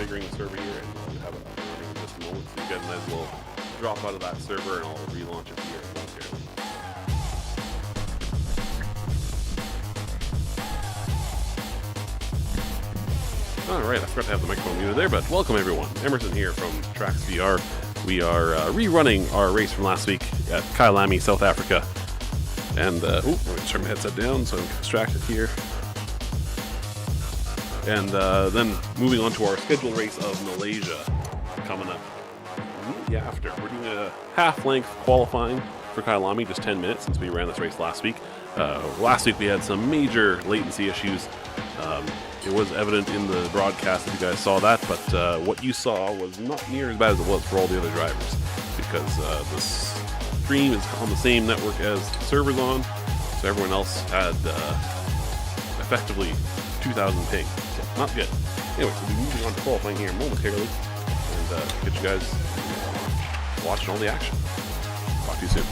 configuring the server here, and we'll have it up and running in just a moment. So you guys might as well drop out of that server, and I'll relaunch it here momentarily. Alright, I forgot to have the microphone muted there, but welcome everyone. Emerson here from TracksVR. We are rerunning our race from last week at Kyalami, South Africa. And, I'm going to turn my headset down so I don't get distracted here. And then moving on to our scheduled race of Malaysia coming up immediately after. We're doing a half-length qualifying for Kyalami, just 10 minutes since we ran this race last week. Last week we had some major latency issues. It was evident in the broadcast if you guys saw that, but what you saw was not near as bad as it was for all the other drivers, because this stream is on the same network as servers on, so everyone else had effectively 2,000 ping, so not good. Anyway, we'll be moving on to qualifying here momentarily, and get you guys watching all the action. Talk to you soon.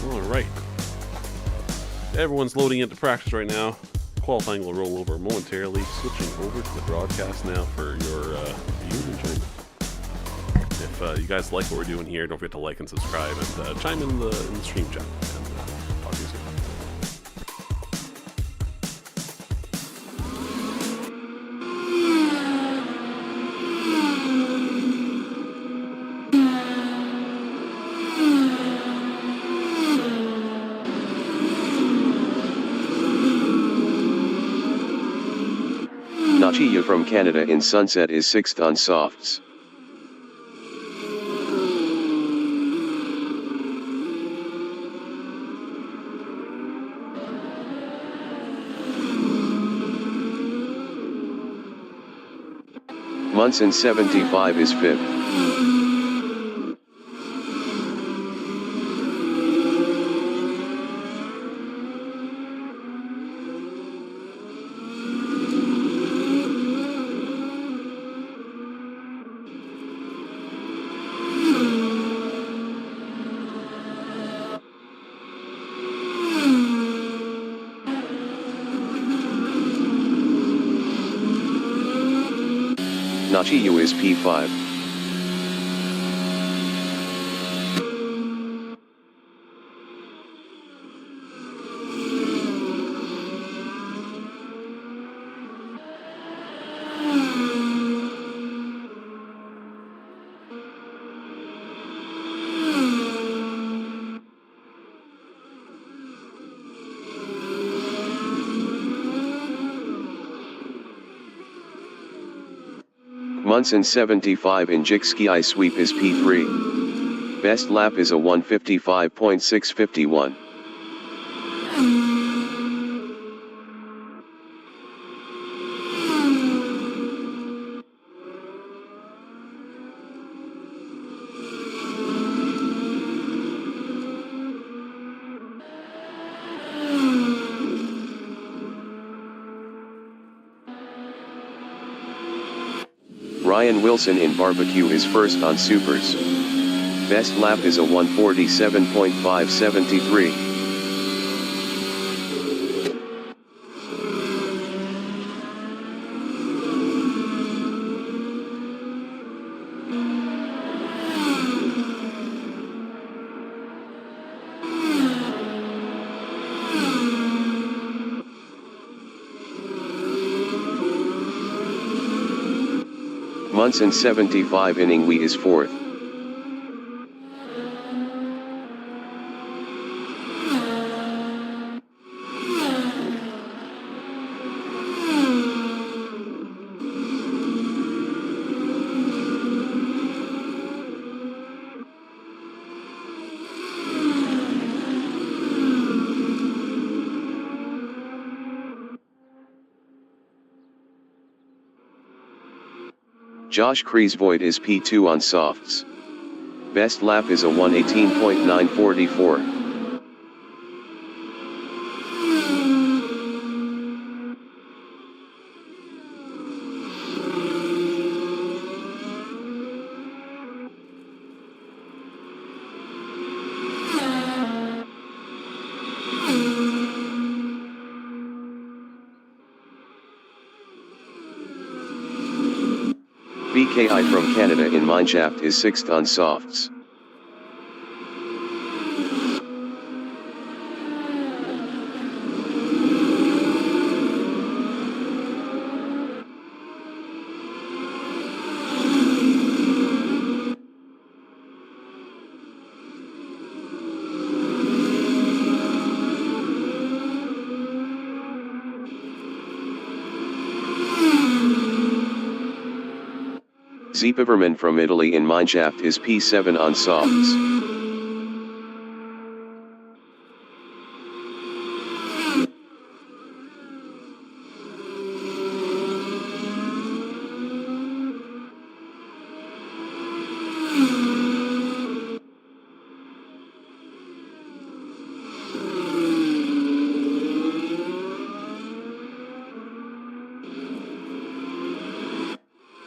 Alright, everyone's loading into practice right now. Qualifying will roll over momentarily. Switching over to the broadcast now for your viewing enjoyment. If you guys like what we're doing here, don't forget to like and subscribe, and chime in the stream chat. And talk to you soon. Chia from Canada in Sunset is 6th on softs. Munson 75 is 5th. Nachiyu is P5. Munson 75 in Jikski sweep is P3. Best lap is a 155.651. Ryan Wilson in barbecue is 1st on supers. Best lap is a 147.573. Munson 75 Iningwe is 4th. Josh Kreisvoigt is P2 on softs. Best lap is a 1:18.944. BKI from Canada in mineshaft is 6th on softs. Zeepaverman from Italy in mineshaft is P7 on softs.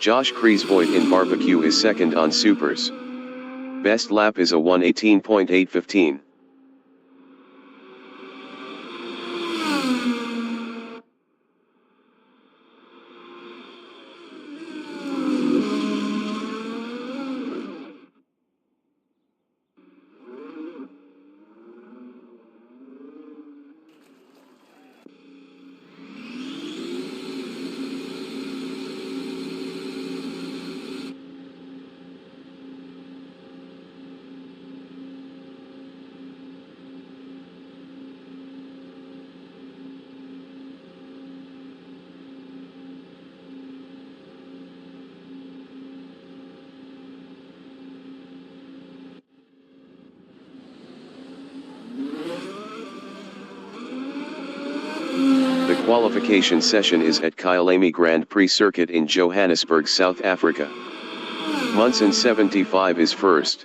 Josh Kreisvoigt in barbecue is 2nd on supers. Best lap is a 1:18.815. The qualification session is at Kyalami Grand Prix Circuit in Johannesburg, South Africa. Munson 75 is 1st.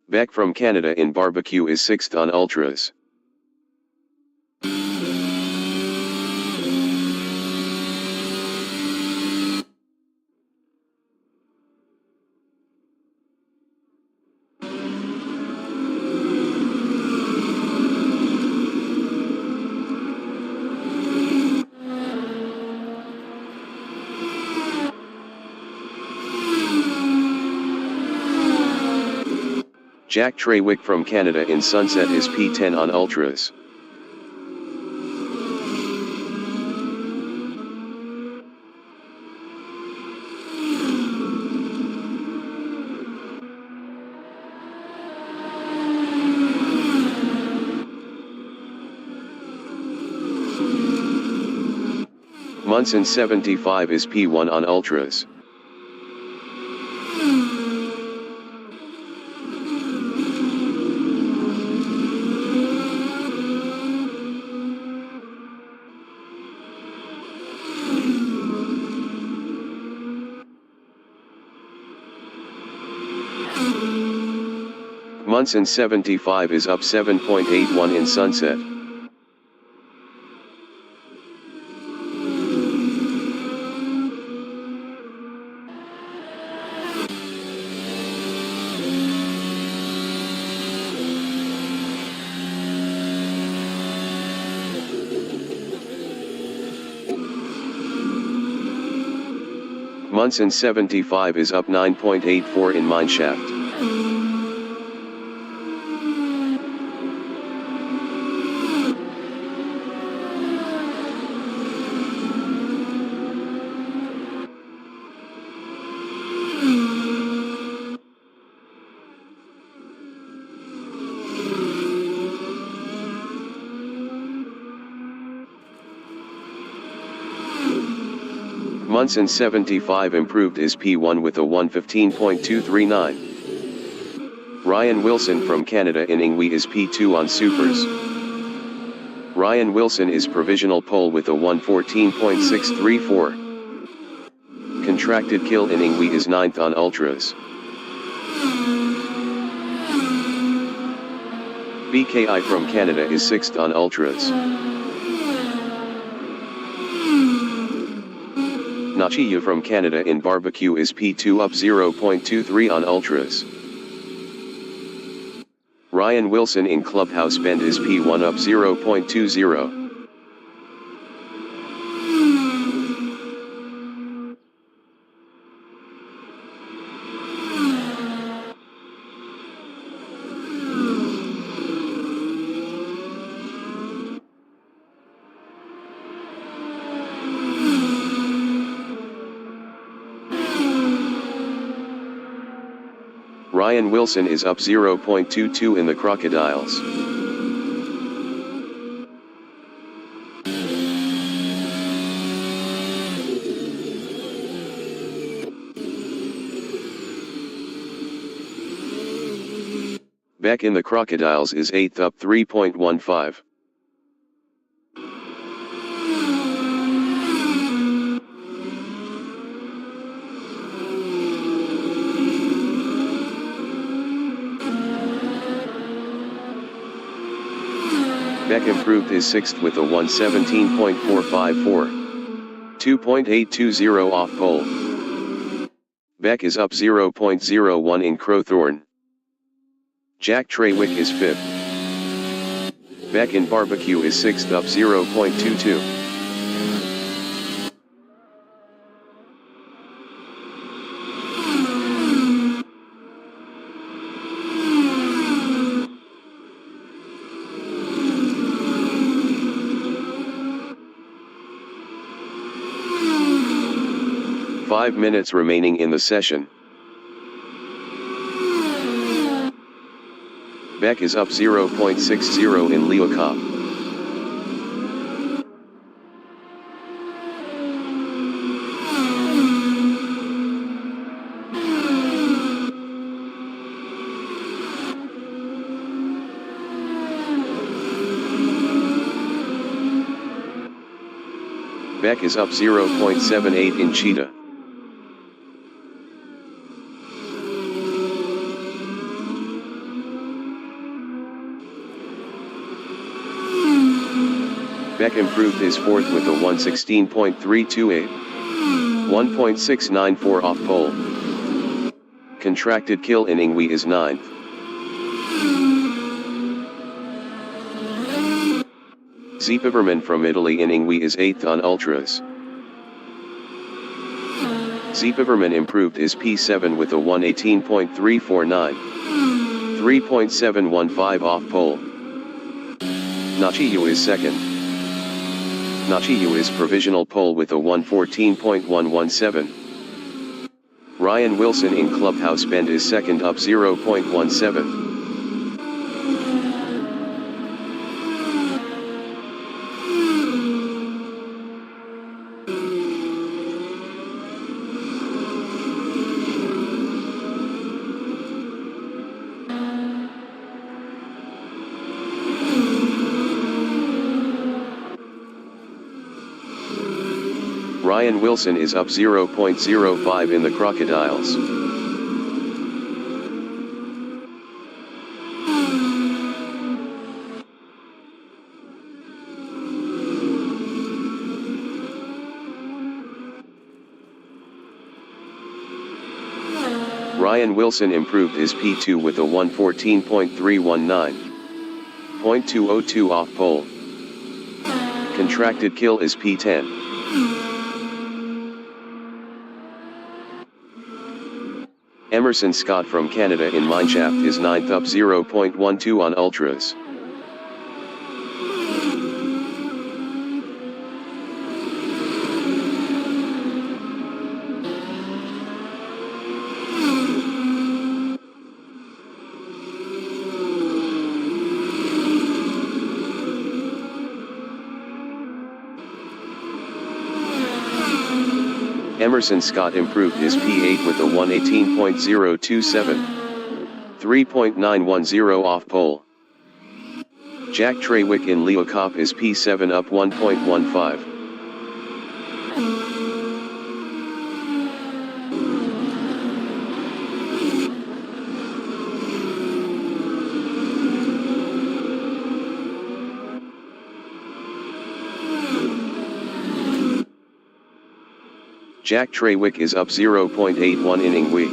Beck from Canada in barbecue is 6th on ultras. Jack Treywick from Canada in Sunset is P10 on ultras. Munson 75 is P1 on ultras. Munson 75 is up 7.81 in Sunset. Munson 75 is up 9.84 in mineshaft. Munson 75 improved his P1 with a 1:15.239. Ryan Wilson from Canada in Ingwe is P2 on supers. Ryan Wilson is provisional pole with a 1:14.634. Contracted kill in Ingwe is 9th on ultras. BKI from Canada is 6th on ultras. Nachiya from Canada in barbecue is P2 up 0.23 on ultras. Ryan Wilson in clubhouse bend is P1 up 0.20. Ryan Wilson is up 0.22 in the crocodiles. Beck in the crocodiles is 8th up 3.15. Beck improved his 6th with a 1:17.454. 2.820 off pole. Beck is up 0.01 in Crowthorne. Jack Treywick is 5th. Beck in barbecue is 6th up 0.22. Five minutes remaining in the session. Beck is up 0.60 in Leocop. Beck is up 0.78 in Cheetah. Beck improved his 4th with a 1:16.328. 1.694 off pole. Contracted kill in Ingwe is 9th. Zeepiverman from Italy in Ingwe is 8th on ultras. Zeepiverman improved his P7 with a 1:18.349. 3.715 off pole. Nachiyu is 2nd. Nachiyu is provisional pole with a 1:14.117. Ryan Wilson in clubhouse bend is 2nd up 0.17. Ryan Wilson is up 0.05 in the crocodiles. Ryan Wilson improved his P2 with a 1:14.319. 0.202 off pole. Contracted kill is P10. Emerson Scott from Canada in mineshaft is 9th up 0.12 on ultras. Emerson Scott improved his P8 with a 118.027, 3.910 off pole. Jack Trawick in Leo Cop is P7 up 1.15. Jack Trawick is up 0.81 inning wee.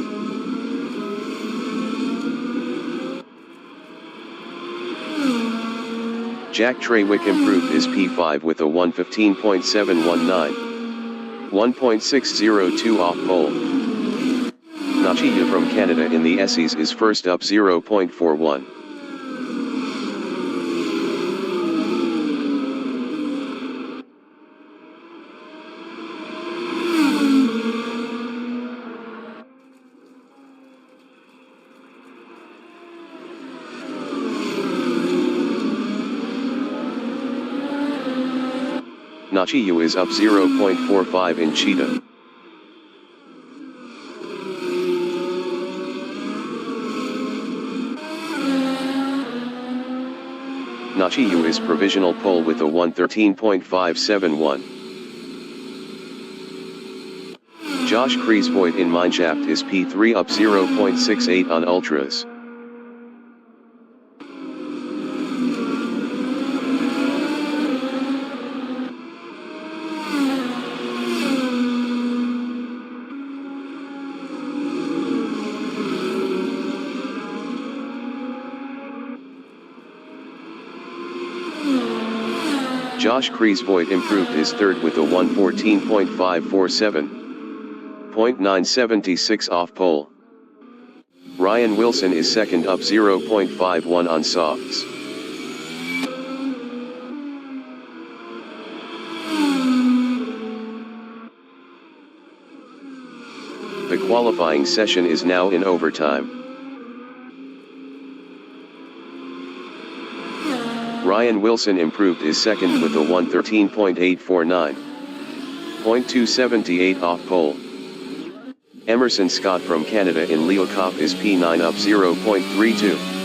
Jack Trawick improved his P5 with a 115.719, 1.602 off pole. Nachiya from Canada in the Essies is first up 0.41. Nachiya is up 0.45 in Cheetah. Nachiya is provisional pole with a 113.571. Josh Kreisvoigt in mineshaft is P3 up 0.68 on ultras. Josh Kreisvoigt improved his third with a 114.547, 0.976 off pole. Ryan Wilson is second up 0.51 on softs. The qualifying session is now in overtime. Ryan Wilson improved his second with a 113.849, 0.278 off pole. Emerson Scott from Canada in Leo Cop is P9 up 0.32.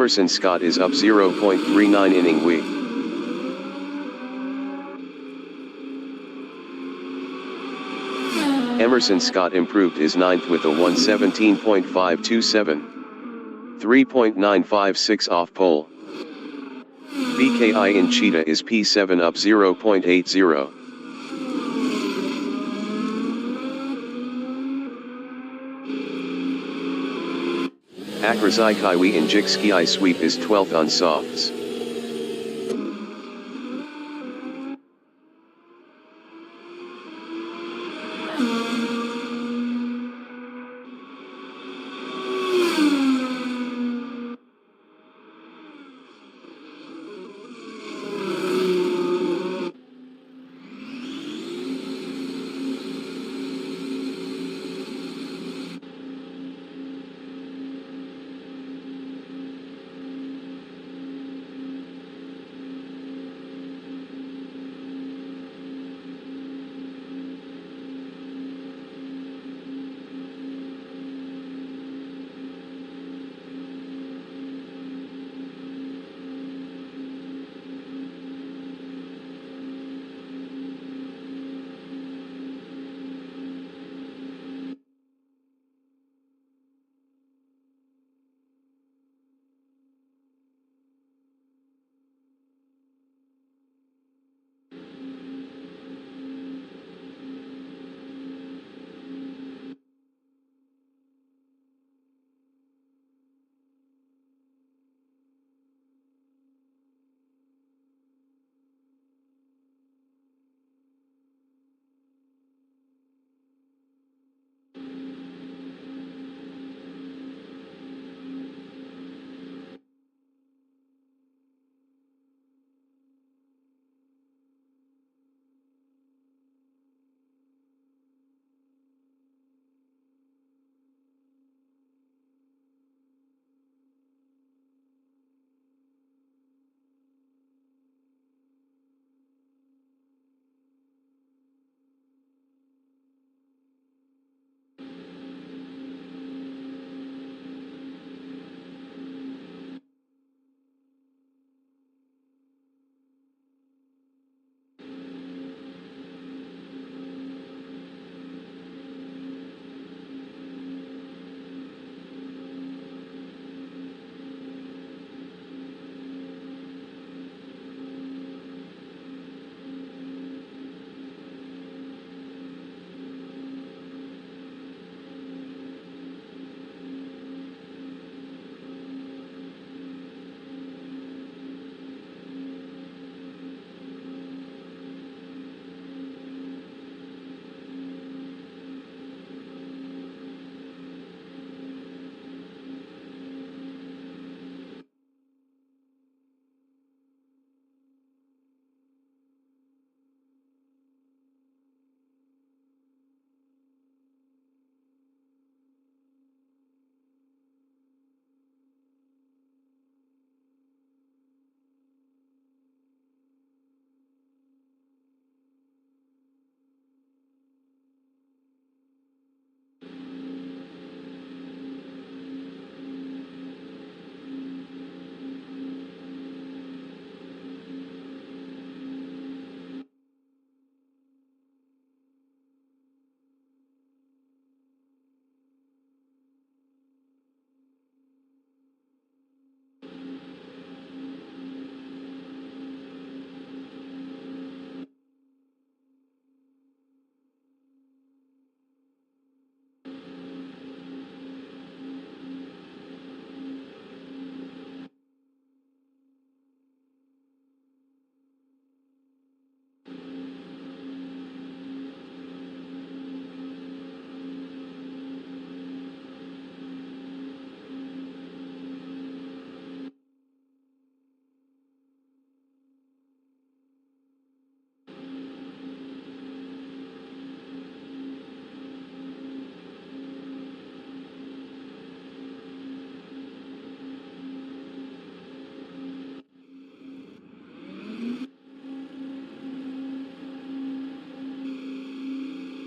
Emerson Scott is up 0.39 inning wee. Emerson Scott improved his ninth with a 117.527, 3.956 off pole. BKI in Cheetah is P7 up 0.80. Akrazai Kaiwi in Jikski sweep is 12th on softs.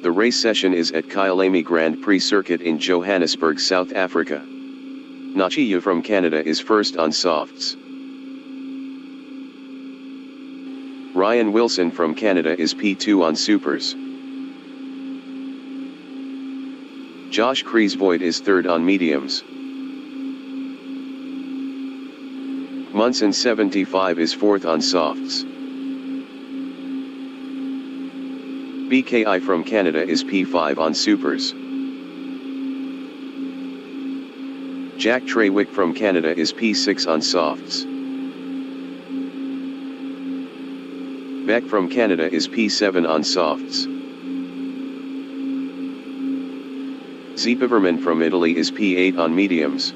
The race session is at Kyalami Grand Prix Circuit in Johannesburg, South Africa. Nachiya from Canada is first on softs. Ryan Wilson from Canada is P2 on supers. Josh Kreisvoigt is third on mediums. Munson 75 is fourth on softs. BKI from Canada is P5 on supers. Jack Trawick from Canada is P6 on softs. Beck from Canada is P7 on softs. Zipaverman from Italy is P8 on mediums.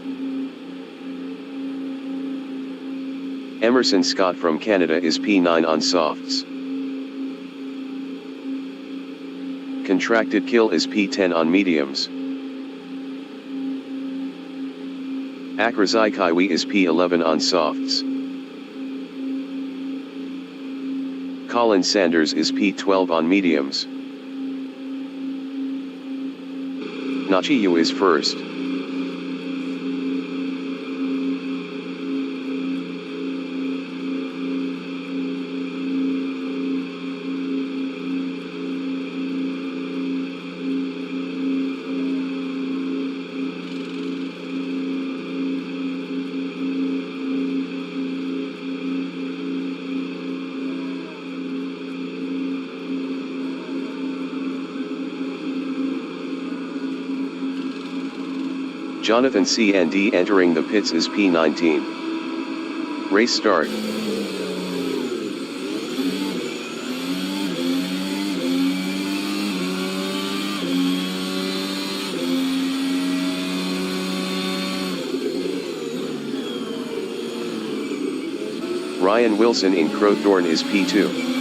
Emerson Scott from Canada is P9 on softs. Contracted Kill is P10 on mediums. Akrazai Kaiwi is P11 on softs. Colin Sanders is P12 on mediums. Nachiyu is first. Jonathan C&D entering the pits is P19. Race start. Ryan Wilson in Crowthorne is P2.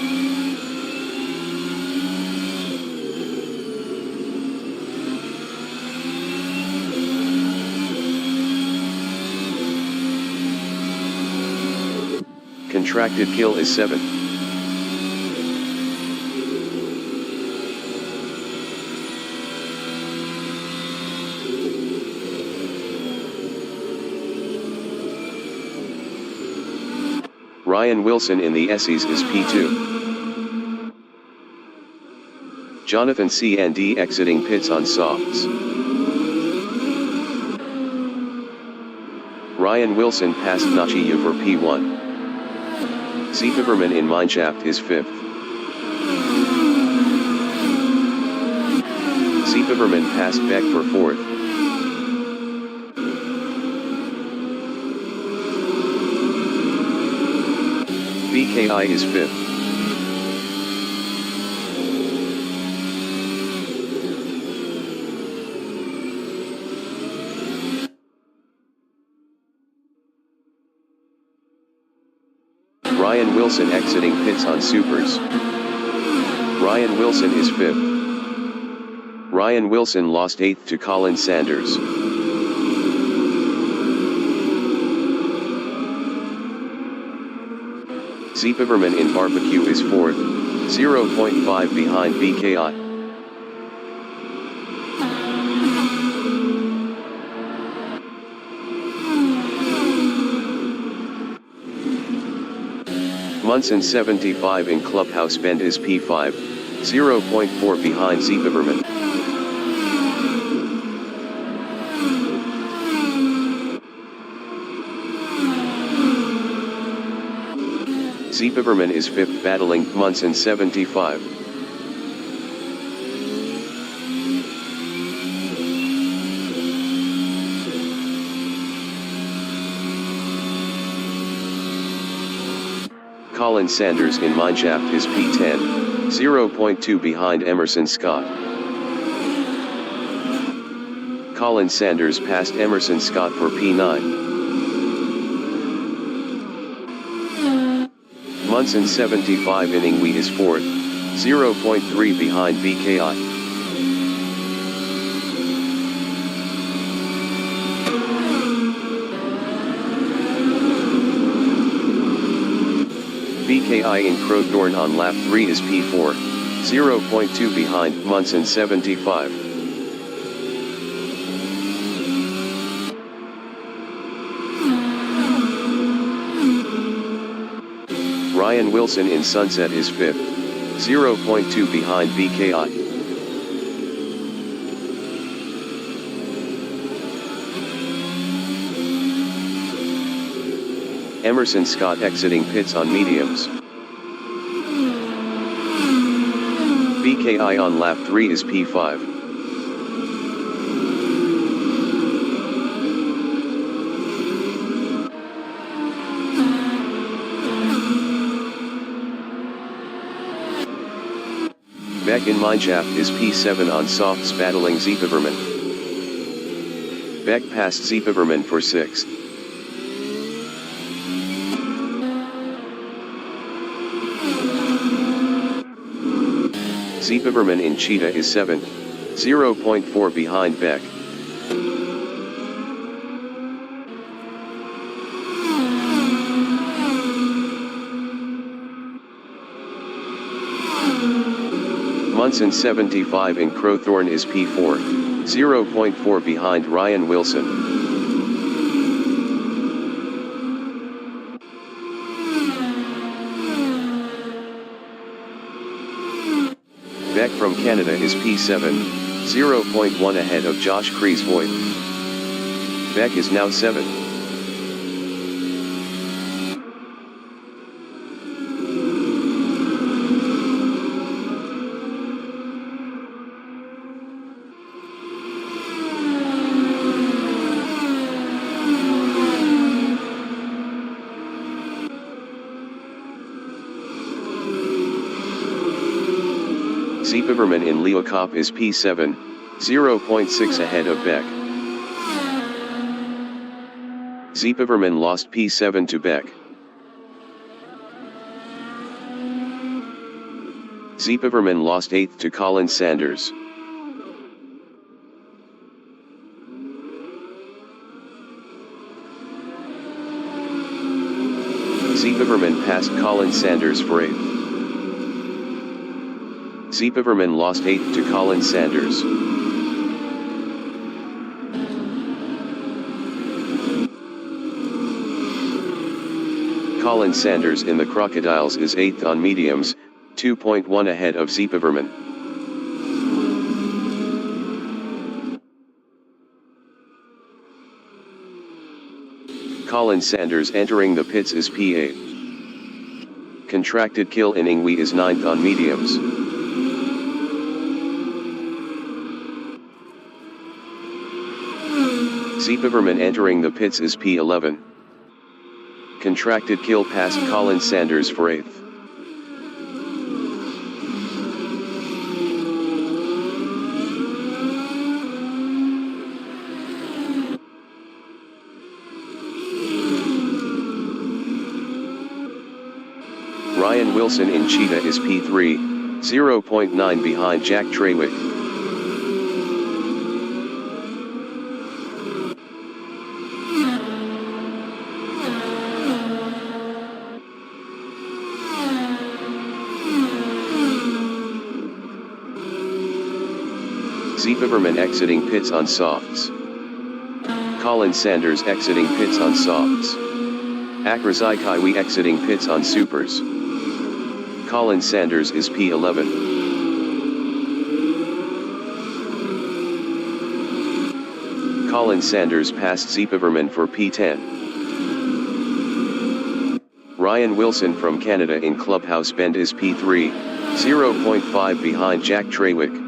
Contracted Kill is 7. Ryan Wilson in the SEs is P2. Jonathan C&D exiting pits on softs. Ryan Wilson passed Nachiya for P1. Zipaverman in Mineshaft is 5th. Zipaverman passed Beck for 4th. BKI is 5th. Ryan Wilson exiting pits on supers. Ryan Wilson is 5th. Ryan Wilson lost 8th to Colin Sanders. Zipaverman in barbecue is 4th, 0.5 behind BKI. Munson 75 in Clubhouse Bend is P5, 0.4 behind Zipaverman. Zipaverman is 5th battling Munson 75. Colin Sanders in Mineshaft is P10, 0.2 behind Emerson Scott. Colin Sanders passed Emerson Scott for P9. Munson 75 in Ingwe is 4th, 0.3 behind BKI. BKI in Crowthorne on lap 3 is P4. 0.2 behind Munson 75. Ryan Wilson in Sunset is 5th, 0.2 behind BKI. Emerson Scott exiting pits on mediums. BKI on lap 3 is P5. Beck in mineshaft is P7 on softs battling Zeepiverman. Beck passed Zeepiverman for 6th. Zeepiverman in Cheetah is 7th, 0.4 behind Beck. Munson 75 in Crowthorne is P4, 0.4 behind Ryan Wilson. Beck from Canada is P7, 0.1 ahead of Josh Kreisvoigt. Beck is now 7th. Zeepiverman in Leeuwenhoek is P7, 0.6 ahead of Beck. Zeepiverman lost P7 to Beck. Zeepiverman lost 8th to Colin Sanders. Zeepiverman passed Colin Sanders for 8th. Zeepiverman lost 8th to Colin Sanders. Colin Sanders in the Crocodiles is 8th on mediums, 2.1 ahead of Zeepiverman. Colin Sanders entering the pits is P8. Contracted kill in Ingwe is 9th on mediums. Zeepiverman entering the pits is P11. Contracted kill past Colin Sanders for 8th. Ryan Wilson in Cheetah is P3, 0.9 behind Jack Trawick. Zeepiverman exiting pits on softs. Colin Sanders exiting pits on softs. Akrazai Kaiwi exiting pits on supers. Colin Sanders is P11. Colin Sanders passed Zeepiverman for P10. Ryan Wilson from Canada in Clubhouse Bend is P3, 0.5 behind Jack Trawick.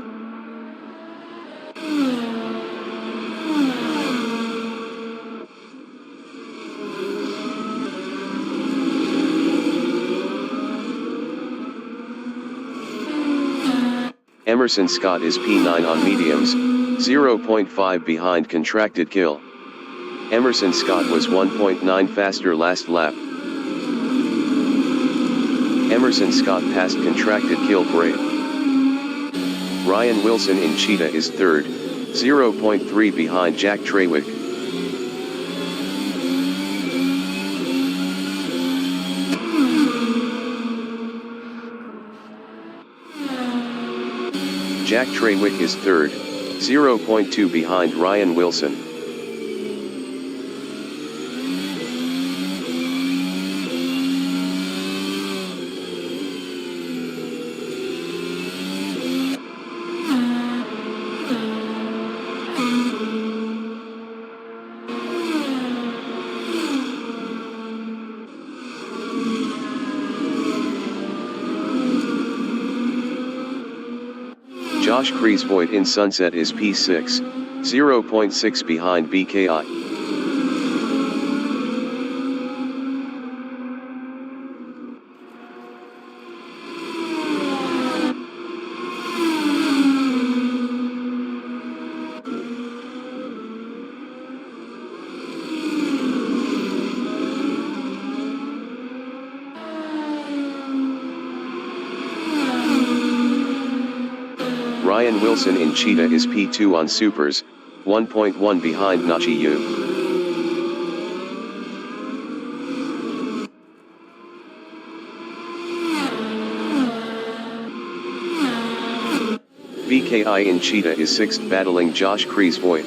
Emerson Scott is P9 on mediums, 0.5 behind contracted kill. Emerson Scott was 1.9 faster last lap. Emerson Scott passed contracted kill for 8th. Ryan Wilson in Cheetah is 3rd, 0.3 behind Jack Trawick. Jack Trawick is third, 0.2 behind Ryan Wilson. Josh Kreisvoigt in Sunset is P6, 0.6 behind BKI. Ryan Wilson in Cheetah is P2 on Supers, 1.1 behind Nachi Yu. BKI in Cheetah is 6th battling Josh Kreisvoigt.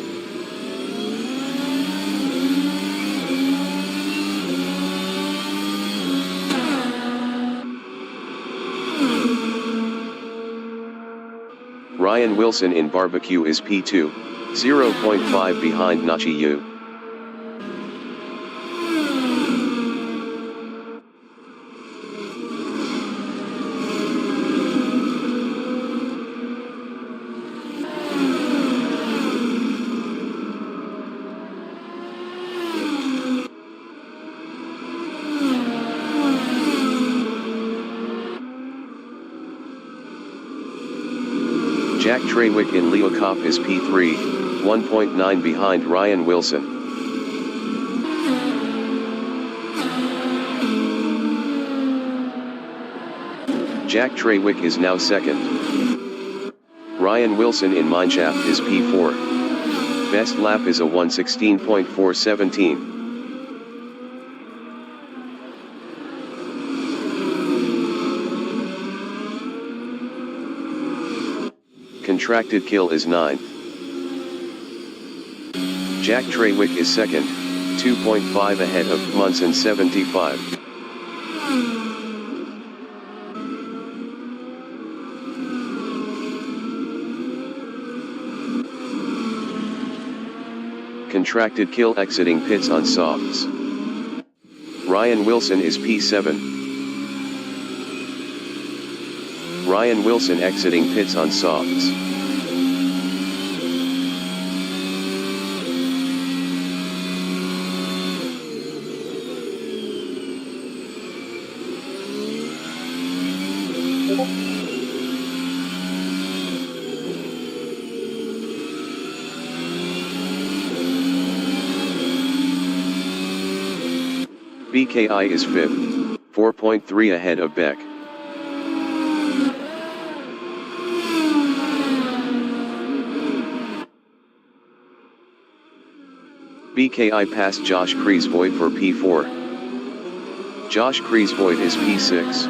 Ryan Wilson in Barbecue is P2, 0.5 behind Nachi Yu. Jack Trawick in Leo Kopp is P3, 1.9 behind Ryan Wilson. Jack Trawick is now second. Ryan Wilson in Mineshaft is P4. Best lap is a 1:16.417. Contracted kill is 9th. Jack Trawick is second, 2.5 ahead of Munson 75. Contracted kill exiting pits on softs. Ryan Wilson is P7. Ryan Wilson exiting pits on softs. BKI is 5th, 4.3 ahead of Beck. BKI passed Josh Kreisvoigt for P4. Josh Kreisvoigt is P6.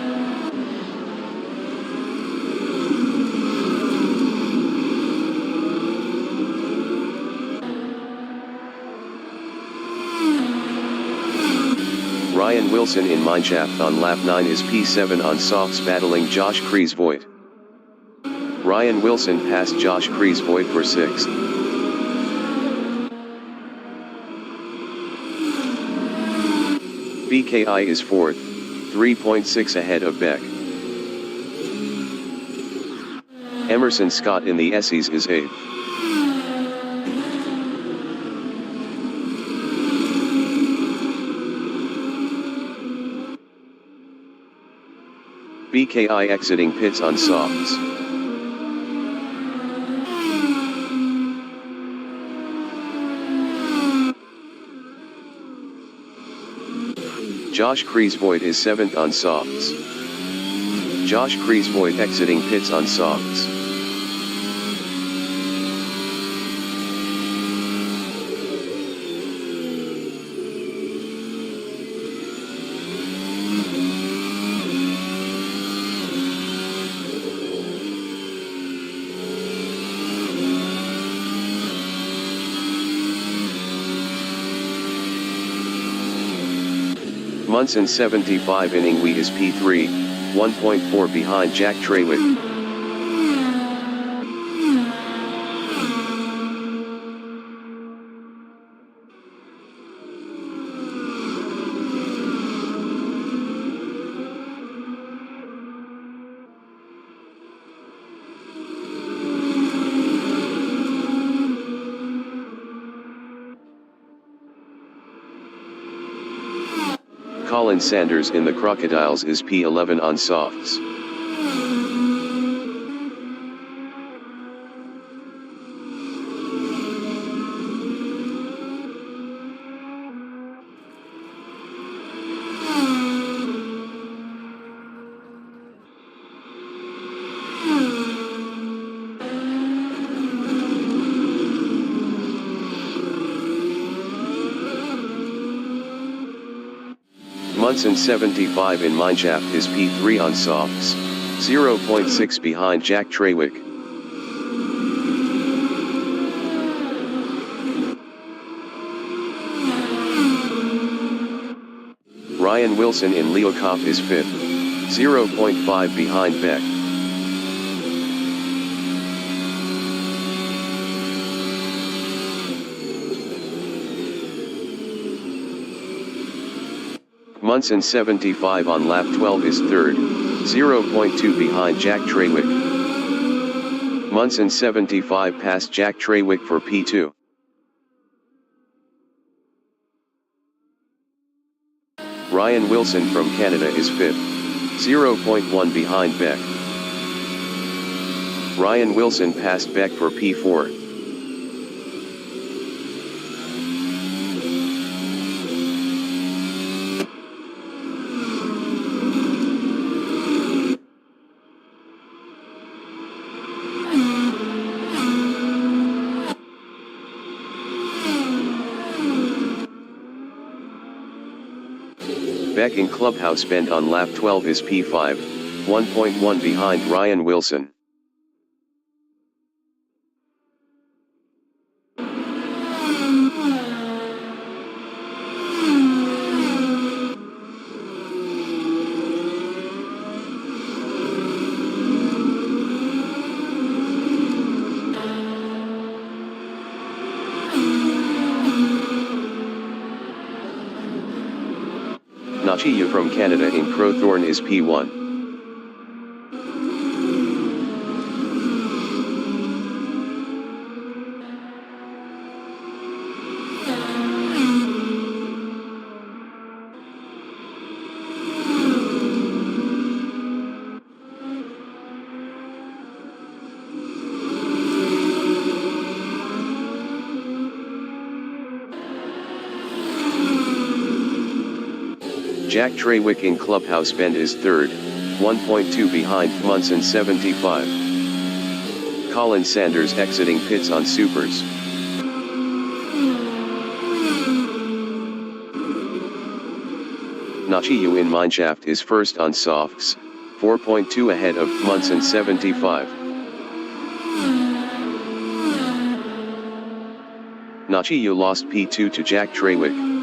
Ryan Wilson in Mineshaft on lap 9 is P7 on softs battling Josh Kreisvoigt. Ryan Wilson passed Josh Kreisvoigt for 6th. BKI is 4th, 3.6 ahead of Beck. Emerson Scott in the Essies is 8th. BKI exiting pits on softs. Josh Kreisvoigt is 7th on softs. Josh Kreisvoigt exiting pits on softs. Munson 75 in Ingwe is P3, 1.4 behind Jack Trawick. Colin Sanders in the Crocodiles is P11 on softs. Munson 75 in Mineshaft is P3 on softs, 0.6 behind Jack Trawick. Ryan Wilson in Leokop is 5th, 0.5 behind Beck. Munson 75 on lap 12 is 3rd, 0.2 behind Jack Trawick. Munson 75 passed Jack Trawick for P2. Ryan Wilson from Canada is 5th, 0.1 behind Beck. Ryan Wilson passed Beck for P4. Beck in Clubhouse Bend on lap 12 is P5, 1.1 behind Ryan Wilson. Nachiya from Canada in Crowthorne is P1. Jack Trawick in Clubhouse Bend is 3rd, 1.2 behind Munson 75. Colin Sanders exiting pits on supers. Nachiyu in Mineshaft is 1st on softs, 4.2 ahead of Munson 75. Nachiyu lost P2 to Jack Trawick.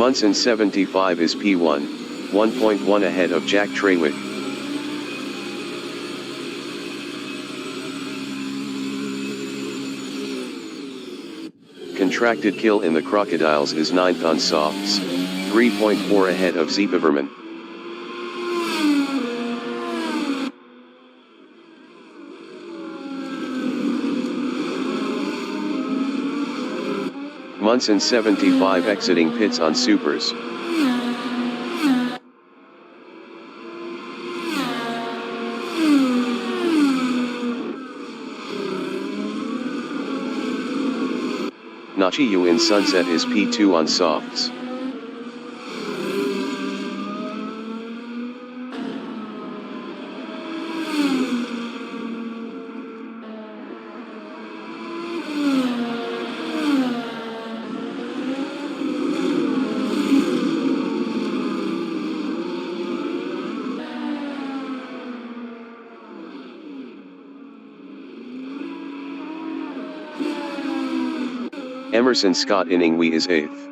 Munson 75 is P1, 1.1 ahead of Jack Trawick. Contracted Kill in the Crocodiles is 9th on softs, 3.4 ahead of Zeepaverman. Munson 75 exiting pits on supers. Nachiyu in Sunset is P2 on softs. Emerson Scott Iningwe is 8th.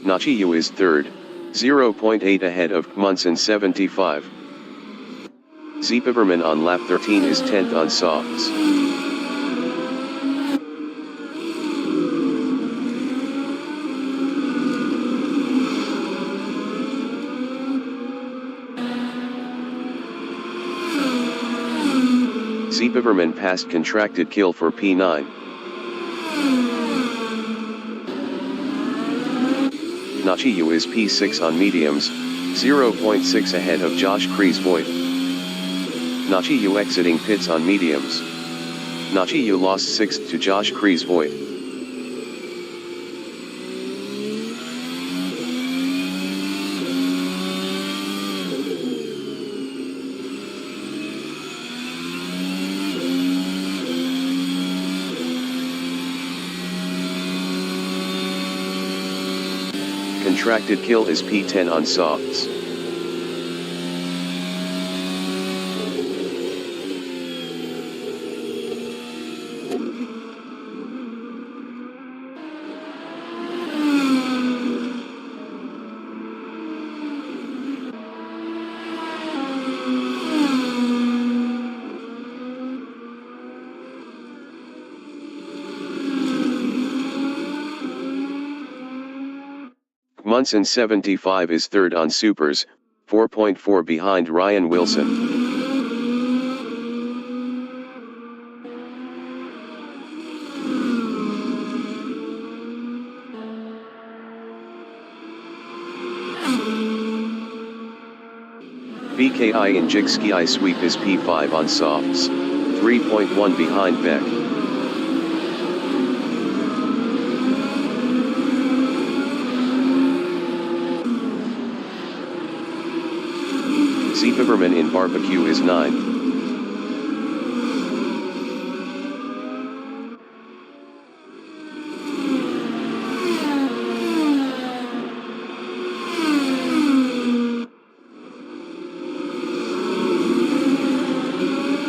Nachiyu is 3rd, 0.8 ahead of Munson 75. Zeepiverman on lap 13 is 10th on softs. Zeepiverman passed contracted kill for P9. Nachiyu is P6 on mediums, 0.6 ahead of Josh Kreisvoigt. Nachiyu exiting pits on mediums. Nachiyu lost 6th to Josh Kreisvoigt. Contracted kill is P10 on softs. Munson 75 is 3rd on supers, 4.4 behind Ryan Wilson. BKI in jig ski sweep is P5 on softs, 3.1 behind Beck. Zeepiverman in barbecue is 9th.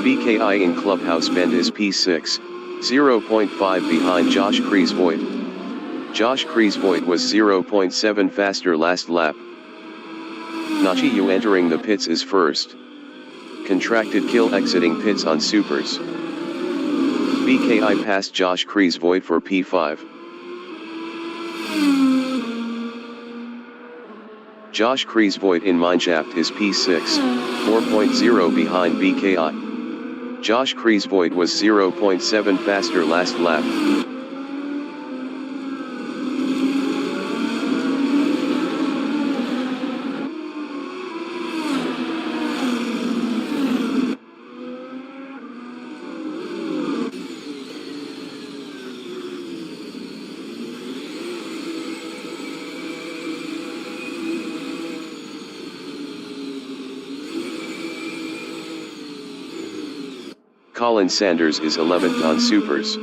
BKI in Clubhouse Bend is P6, 0.5 behind Josh Kreisvoigt. Josh Kreisvoigt was 0.7 faster last lap. Nachiyu entering the pits is 1st. Contracted kill exiting pits on supers. BKI passed Josh Kreisvoigt for P5. Josh Kreisvoigt in Mineshaft is P6, 4.0 behind BKI. Josh Kreisvoigt was 0.7 faster last lap. Colin Sanders is 11th on supers.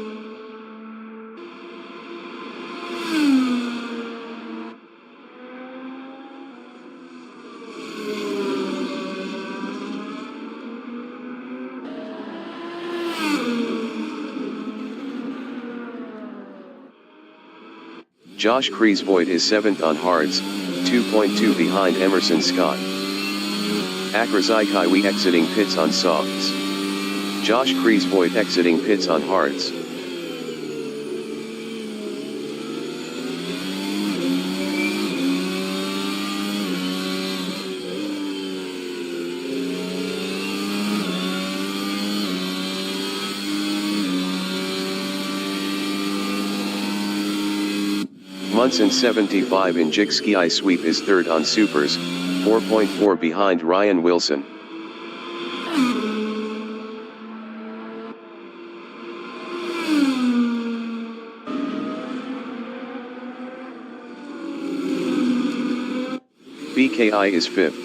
Josh Kreisvoigt is 7th on hards, 2.2 behind Emerson Scott. Akrazai Kaiwi exiting pits on softs. Josh Kreisvoigt exiting pits on hards. Munson 75 in jig ski sweep is 3rd on supers, 4.4 behind Ryan Wilson. BKI is 5th.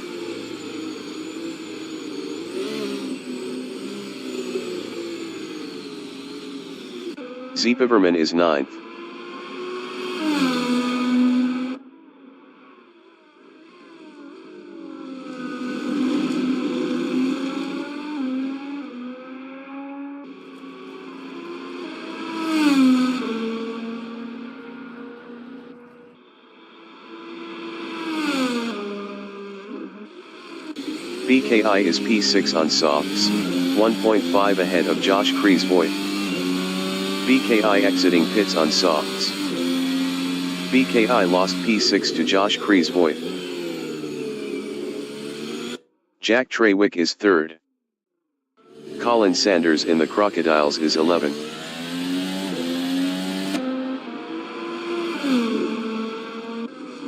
Zeepaverman is 9th. BKI is P6 on softs, 1.5 ahead of Josh Kreisvoigt. BKI exiting pits on softs. BKI lost P6 to Josh Kreisvoigt. Jack Trawick is 3rd. Colin Sanders in the Crocodiles is 11th.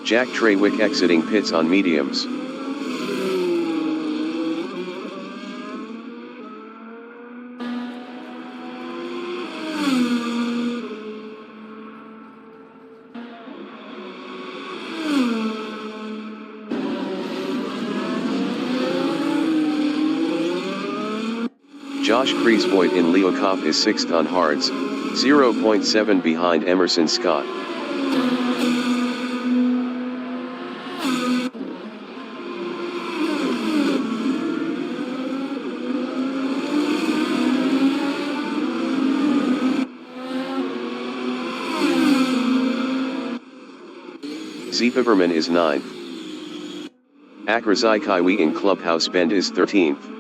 Jack Trawick exiting pits on mediums. Josh Kreisvoigt in Leokoff is 6th on hards, 0.7 behind Emerson Scott. Zeepaverman is 9th. Akrazai Kaiwi in Clubhouse Bend is 13th.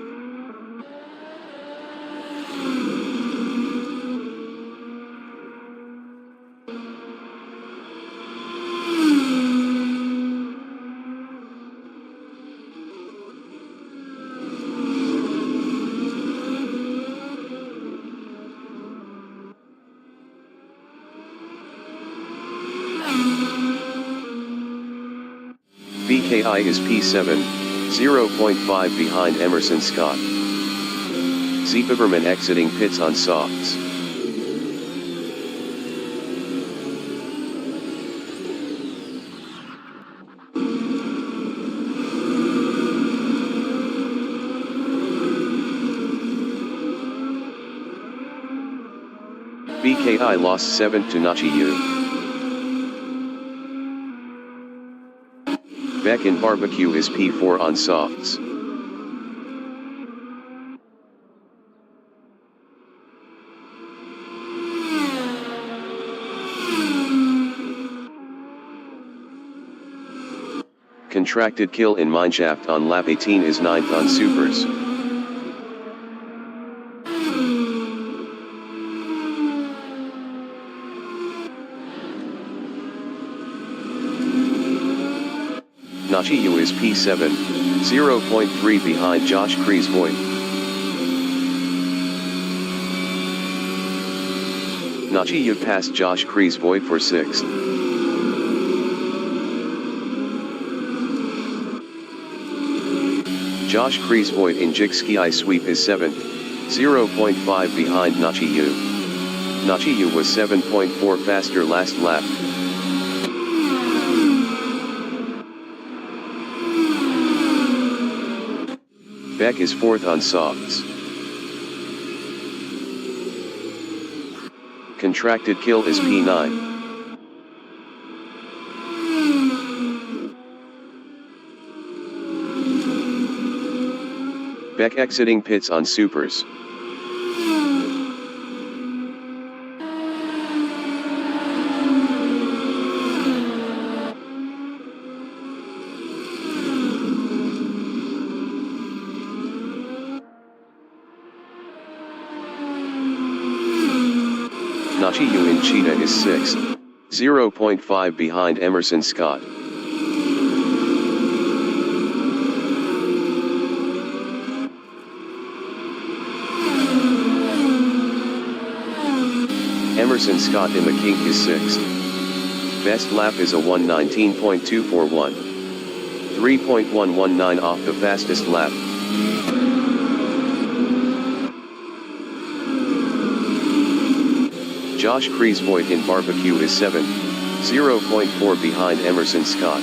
BKI is P7, 0.5 behind Emerson Scott. Zeepaverman exiting pits on softs. BKI lost 7th to Nachiyu. Beck in Barbecue is P4 on softs. Contracted kill in Mineshaft on lap 18 is 9th on supers. Nachiyu is P7, 0.3 behind Josh Kreisvoigt. Nachiyu passed Josh Kreisvoigt for 6th. Josh Kreisvoigt in Jigski sweep is 7th, 0.5 behind Nachiyu. Nachiyu was 7.4 faster last lap. Beck is 4th on softs. Contracted kill is P9. Beck exiting pits on supers. Nachiyu in Cheetah is 6th, 0.5 behind Emerson Scott. Emerson Scott in the Kink is 6th. Best lap is a 1:19.241. 3.119 off the fastest lap. Josh Kreisvoigt in Barbecue is 7th, 0.4 behind Emerson Scott.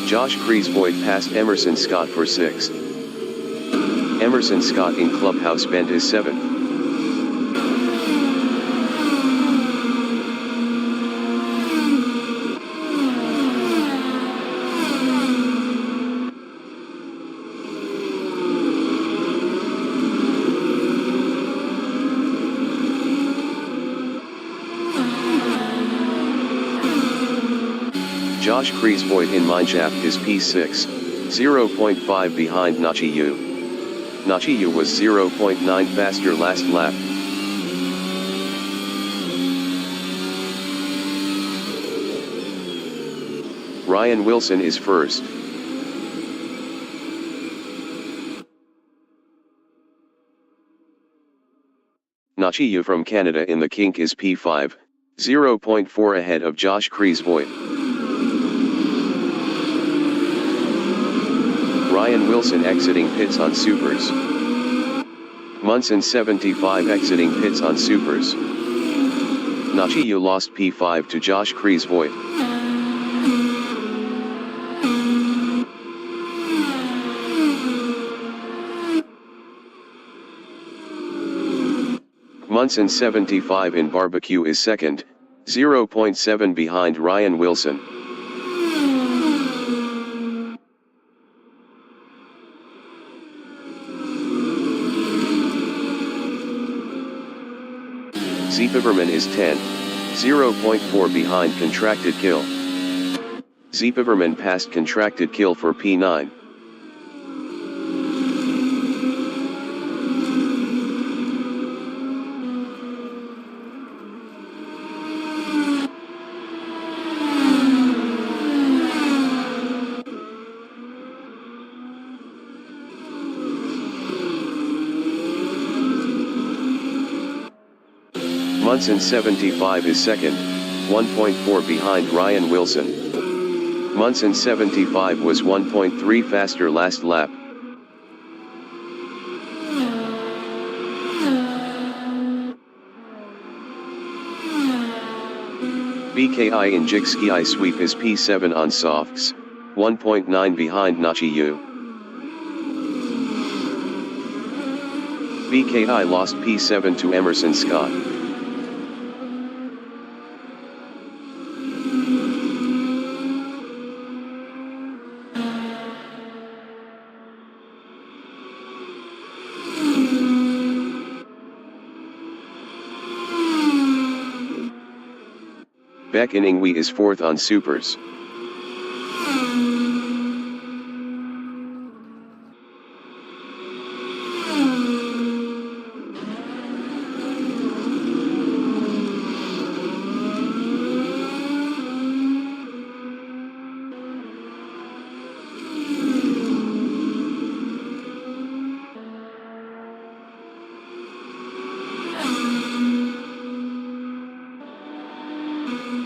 Josh Kreisvoigt passed Emerson Scott for 6th. Emerson Scott in Clubhouse Bend is 7th. Josh Kreisvoigt in Mindshaft is P6, 0.5 behind Nachiyu. Nachiyu was 0.9 faster last lap. Ryan Wilson is first. Nachiyu from Canada in the kink is P5, 0.4 ahead of Josh Kreisvoigt. Ryan Wilson exiting pits on supers. Munson 75 exiting pits on supers. Nachiyu lost P5 to Josh Kreisvoigt. Munson 75 in barbecue is second, 0.7 behind Ryan Wilson. Z Biberman is 10, 0.4 behind Contracted Kill. Z Biberman passed Contracted Kill for P9. Munson 75 is second, 1.4 behind Ryan Wilson. Munson 75 was 1.3 faster last lap. BKI in Jigski sweep is P7 on softs, 1.9 behind Nachiyu. BKI lost P7 to Emerson Scott. Beck in Ingwe is fourth on supers.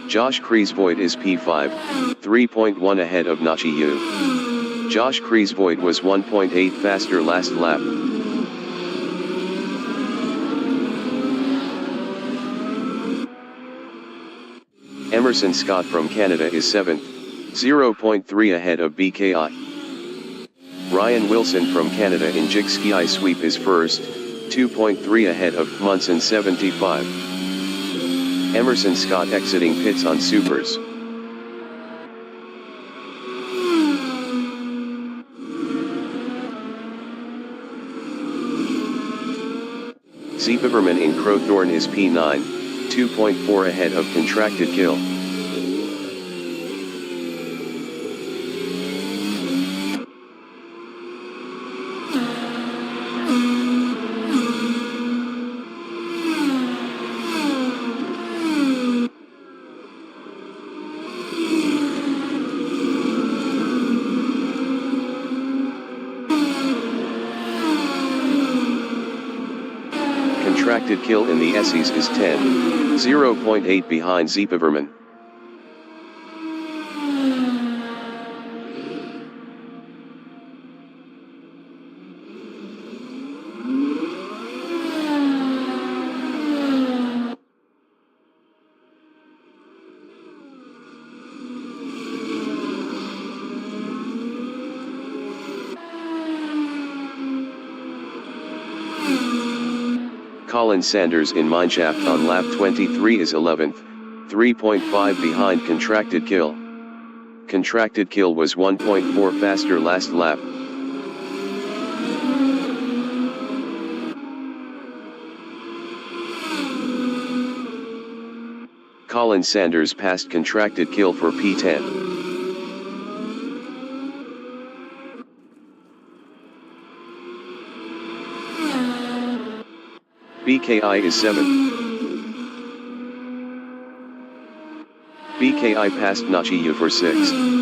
Josh Kreisvoigt is P5, 3.1 ahead of Nachiyu. Josh Kreisvoigt was 1.8 faster last lap. Emerson Scott from Canada is 7th, 0.3 ahead of BKI. Ryan Wilson from Canada in Jigski sweep is first, 2.3 ahead of Munson 75. Emerson Scott exiting pits on supers. Z Biberman in Crowthorne is P9, 2.4 ahead of Contracted Kill. Contracted Kill in the Essies is 10, 0.8 behind Z Biberman. Colin Sanders in mineshaft on lap 23 is 11th, 3.5 behind contracted kill. Contracted kill was 1.4 faster last lap. Colin Sanders passed contracted kill for P10. BKI is 7th. BKI passed Nachiyu for 6th.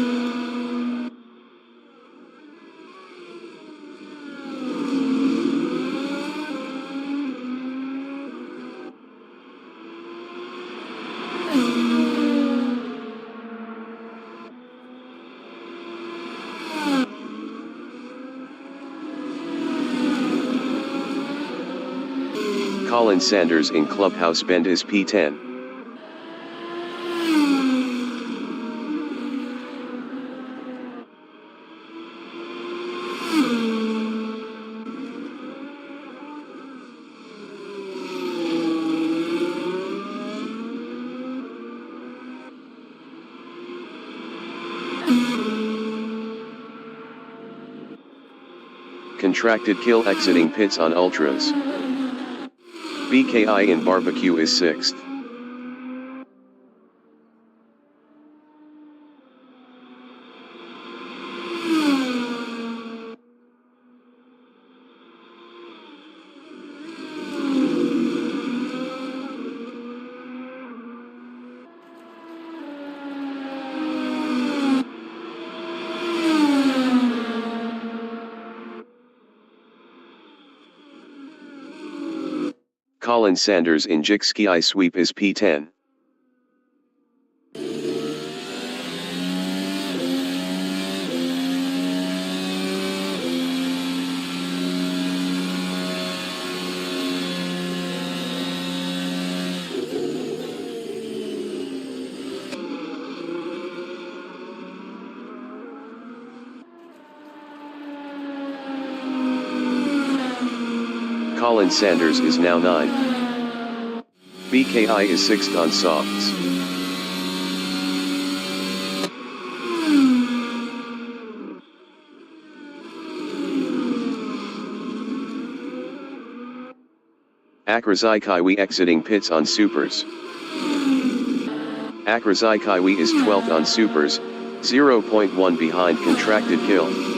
Colin Sanders in Clubhouse Bend is P10. Contracted kill exiting pits on Ultras. BKI in barbecue is 6th. Colin Sanders in Jikski sweep is P10. Colin Sanders is now 9. BKI is 6th on softs. Akrazai Kaiwi exiting pits on supers. Akrazai Kaiwi is 12th on supers, 0.1 behind contracted kill.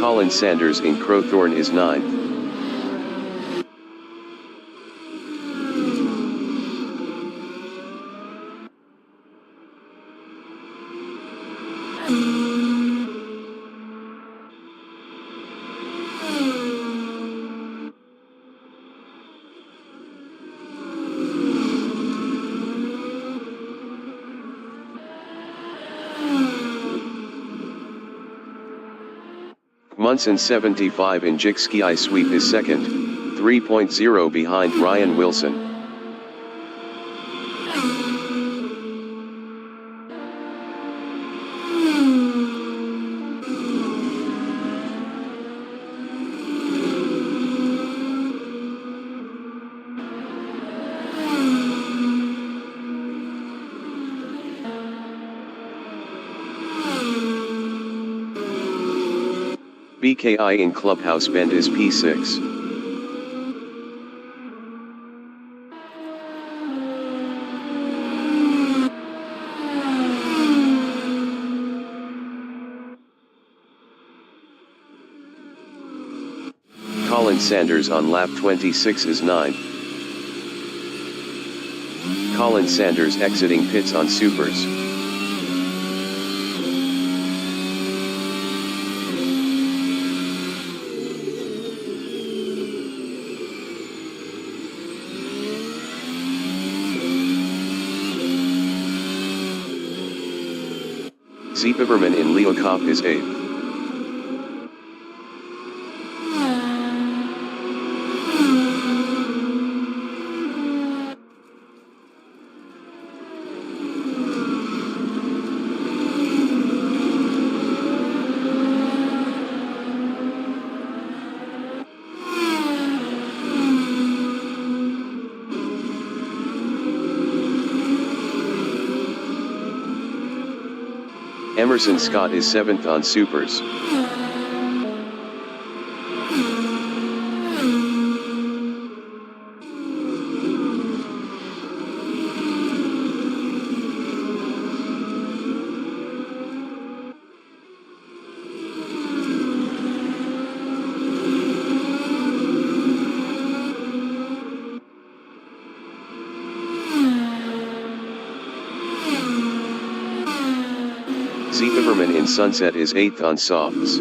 Colin Sanders in Crowthorne is 9th. Munson 75 in Jikski sweep is 2nd, 3.0 behind Ryan Wilson. BKI in Clubhouse Bend is P6. Colin Sanders on lap 26 is 9. Colin Sanders exiting pits on supers. Zeepiverman in Leeuwkop is 8th. Emerson Scott is 7th on Supers. Zeepiverman in Sunset is 8th on Softs.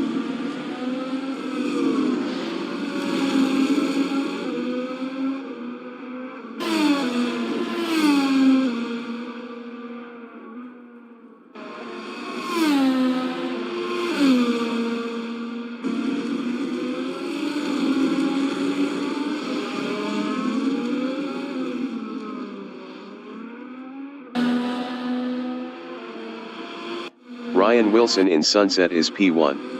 Ryan Wilson in Sunset is P1.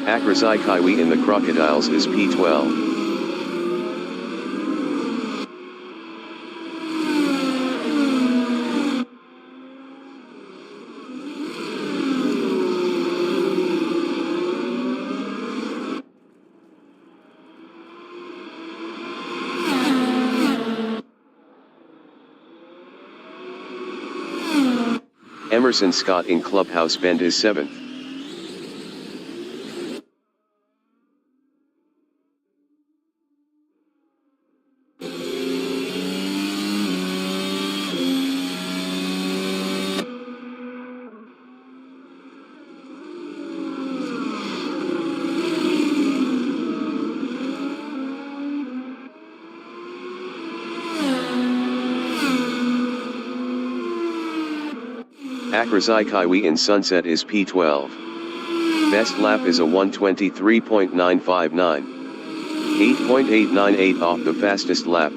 Akrazai Kaiwi in the Crocodiles is P12. Emerson Scott in Clubhouse Bend is 7th. Akrazai Kaiwi in Sunset is P12. Best lap is a 1:23.959. 8.898 off the fastest lap.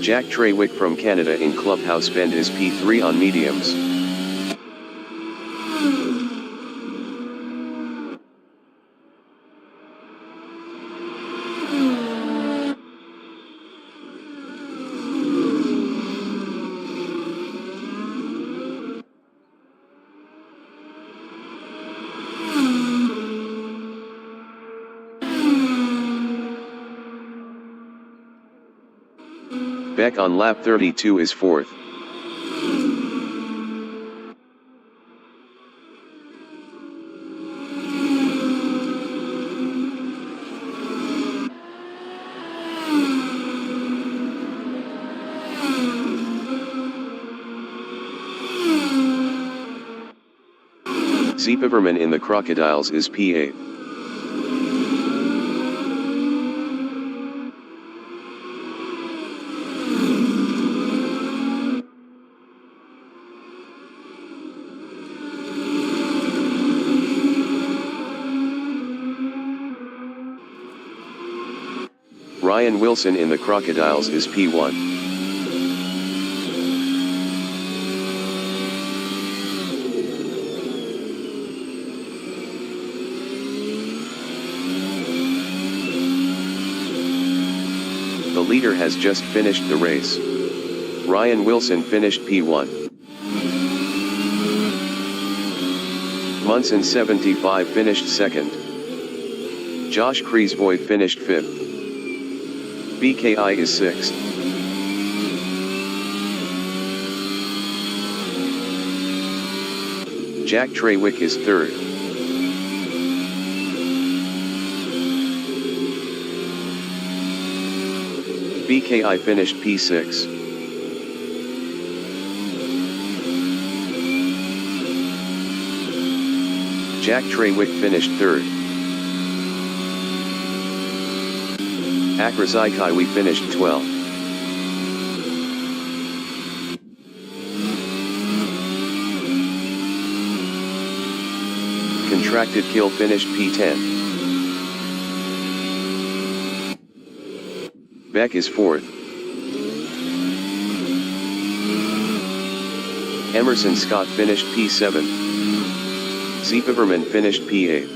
Jack Trawick from Canada in Clubhouse Bend is P3 on mediums. Beck on lap 32 is 4th. Zeepiverman in the Crocodiles is P8. Ryan Wilson in the Crocodiles is P1. The leader has just finished the race. Ryan Wilson finished P1. Munson 75 finished second. Josh Kreisvoy finished 5th. BKI is 6th. Jack Trawick is 3rd. BKI finished P6. Jack Trawick finished 3rd. Akrazaikai finished 12th. Contracted Kill finished P10. Beck is 4th. Emerson Scott finished P7. Zeepeverman finished P8.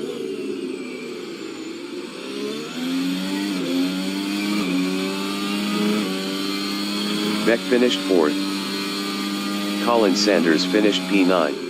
Beck finished 4th. Colin Sanders finished P9.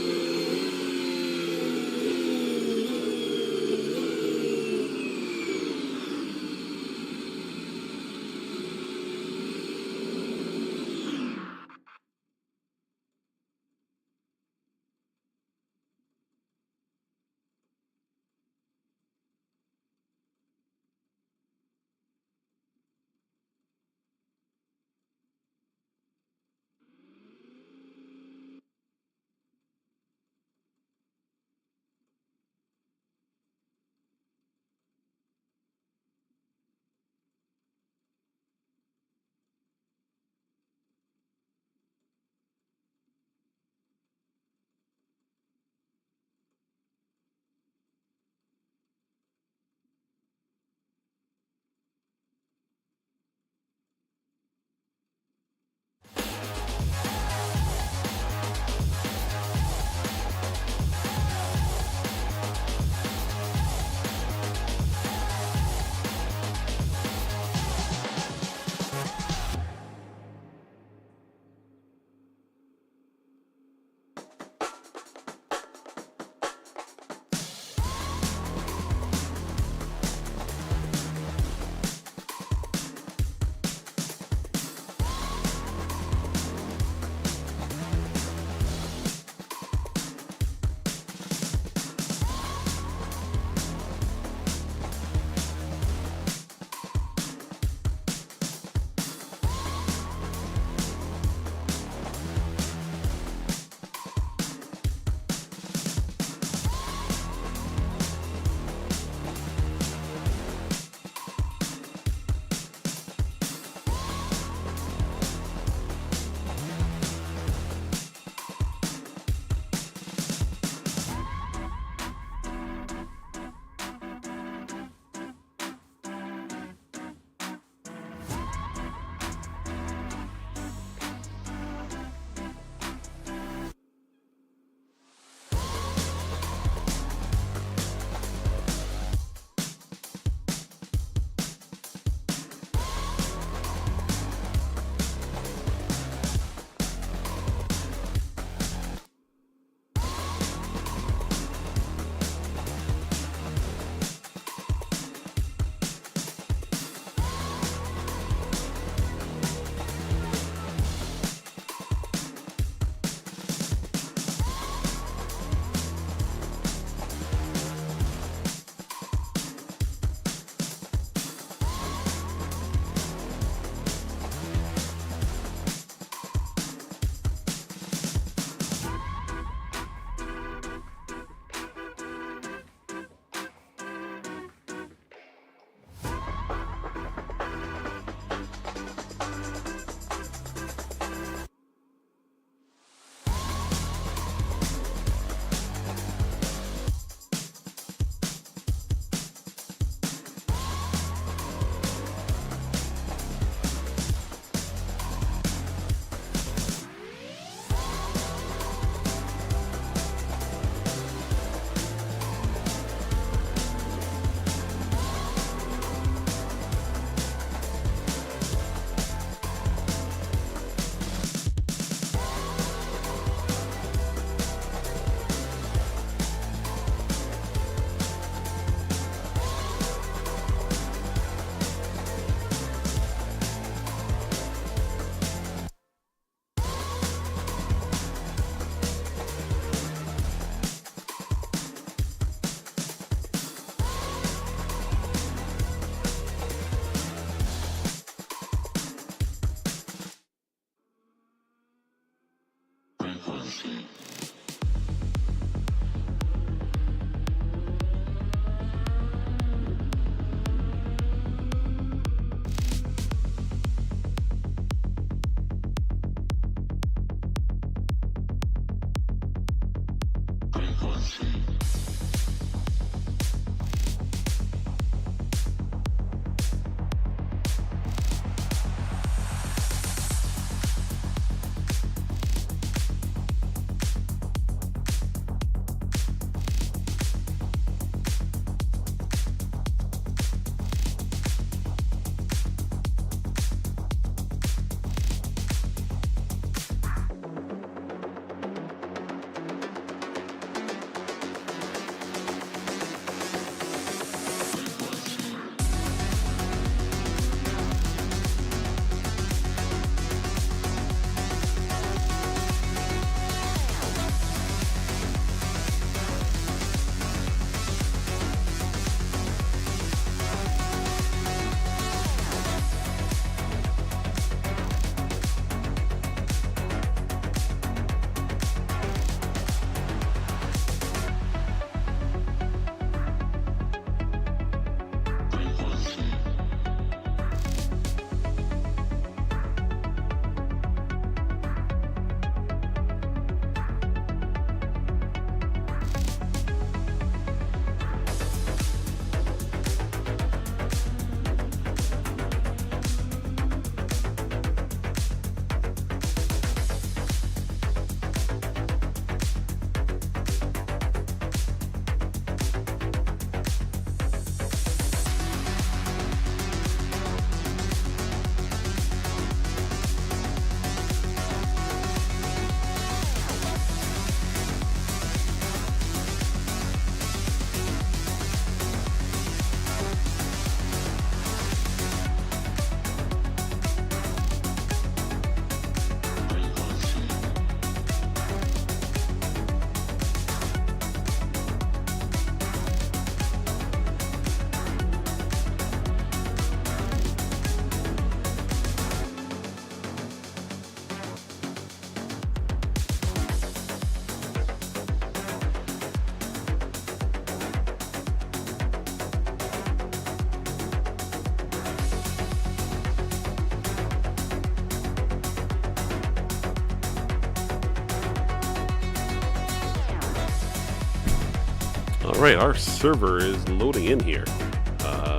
All right, our server is loading in here.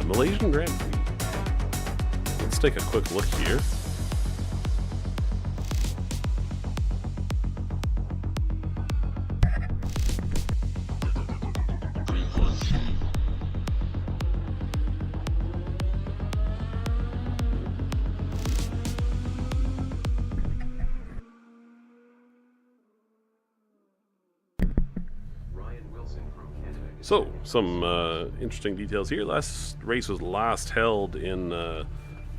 Malaysian Grand Prix. Let's take a quick look here. So, some interesting details here. Last race was last held in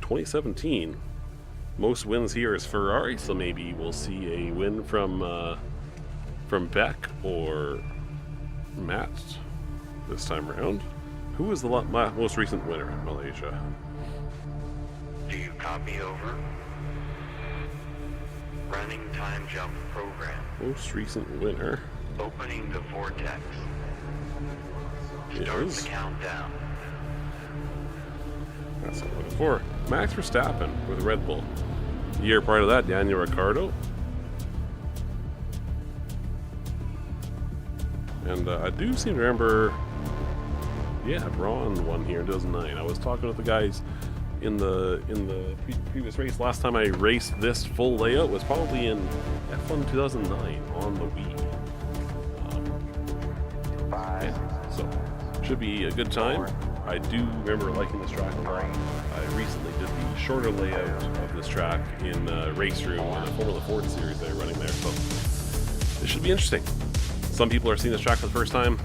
2017. Most wins here is Ferrari, so maybe we'll see a win from Beck or Matt this time around. Who was the most recent winner in Malaysia? Do you copy over? Running time jump program. Most recent winner Opening the vortex. Start is... the countdown. That's what I'm looking for. Max Verstappen with Red Bull. The year prior to that, Daniel Ricciardo. And I do seem to remember, yeah, Ron won here in 2009. I was talking with the guys in the previous race. Last time I raced this full layout was probably in F1 2009 on the Wii. Yeah, so should be a good time. I do remember liking this track a lot. I recently did the shorter layout of this track in Race Room in the Formula Ford series they're running there, so it should be interesting. Some people are seeing this track for the first time.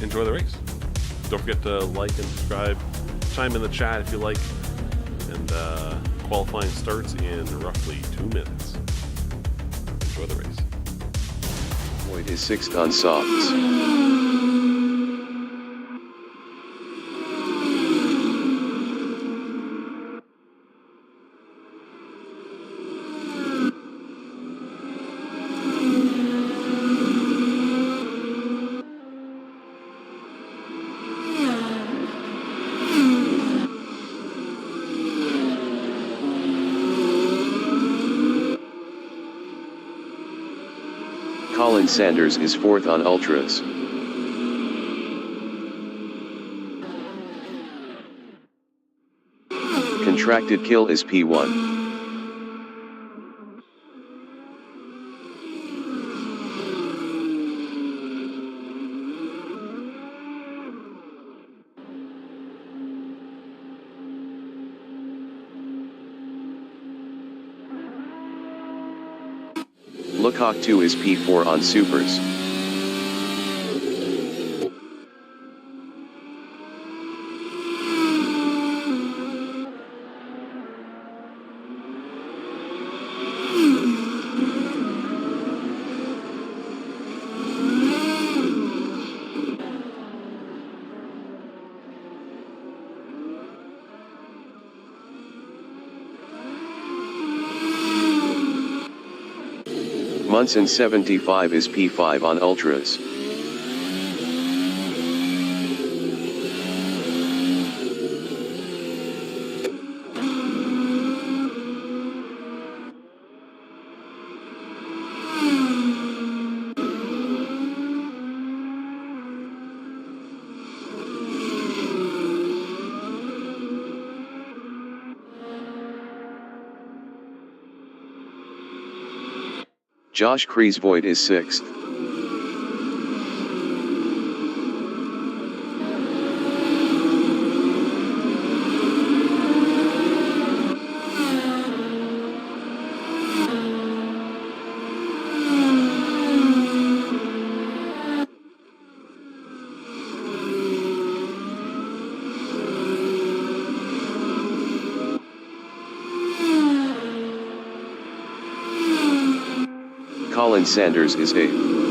Enjoy the race. Don't forget to like and subscribe. Chime in the chat if you like. And qualifying starts in roughly 2 minutes. Enjoy the race. Void is 6th on softs. Colin Sanders is 4th on Ultras. Contracted kill is P1. Lookhawk 2 is P4 on Supers. Munson 75 is P5 on Ultras. Josh Kreisvoigt is 6th. Colin Sanders is 8th.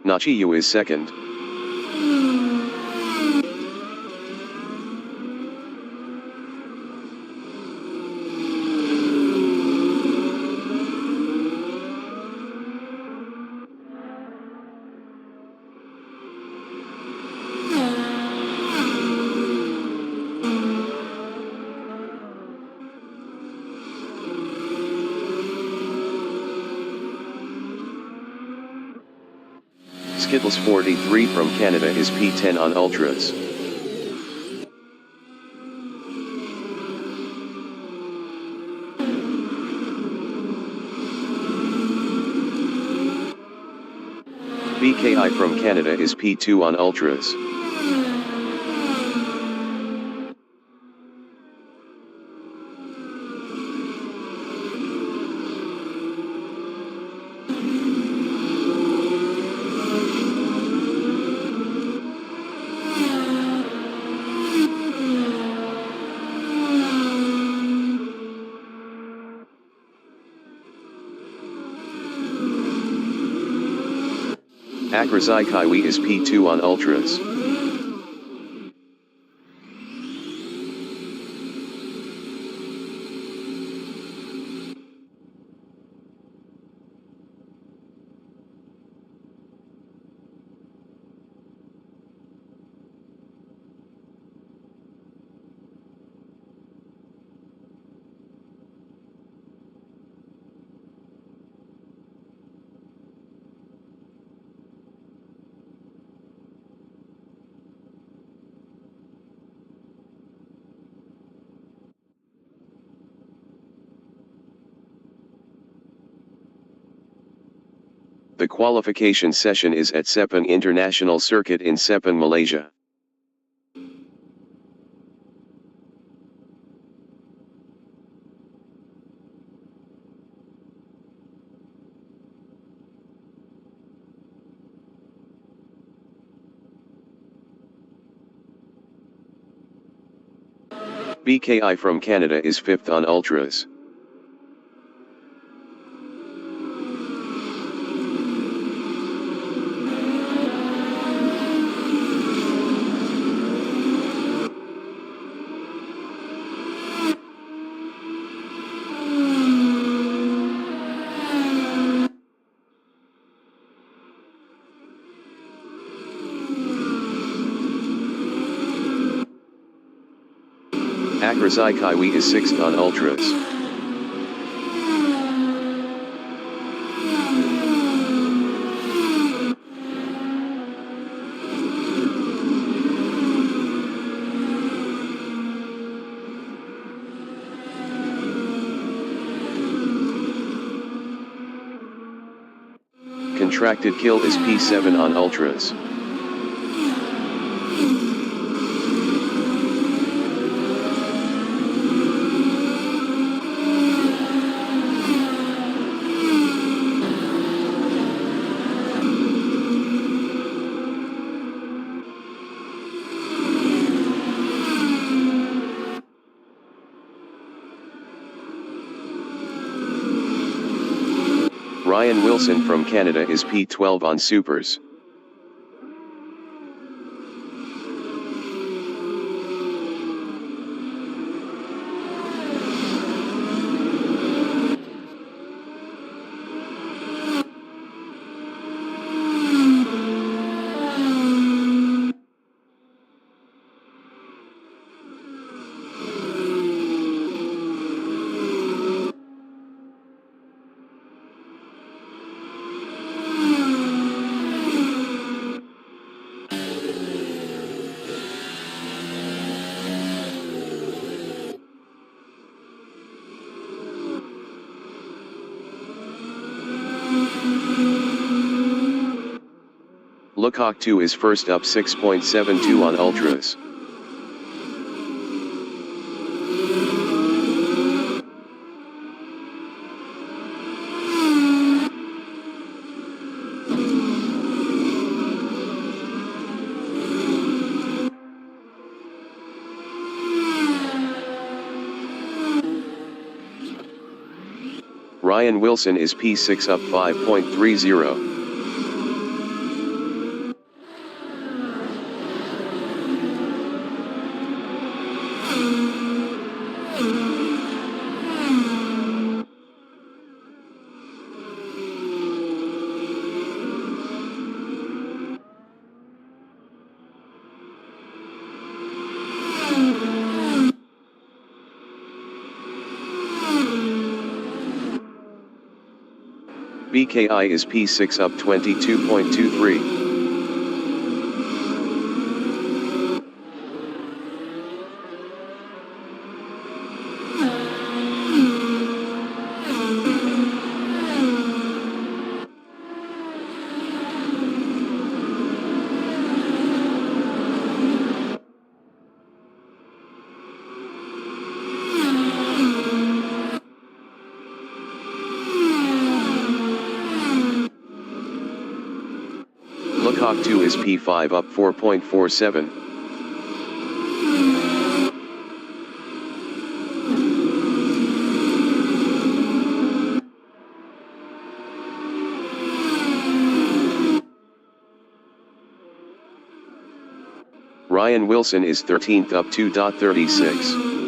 Nachiyu is 2nd. Skittles 43 from Canada is P10 on Ultras. BKI from Canada is P2 on Ultras. Akrazai Kaiwi is P2 on Ultras. The qualification session is at Sepang International Circuit in Sepang, Malaysia. BKI from Canada is 5th on Ultras. Akrazai Kaiwi is 6th on Ultras. Contracted kill is P7 on Ultras. Ryan Wilson from Canada is P12 on Supers. Lookhawk 2 is first up 6.72 on Ultras. Ryan Wilson is P6 up 5.30. BKI is P6 up 22.23. Lookhawk 2 is P5 up 4.47. Ryan Wilson is 13th up 2.36.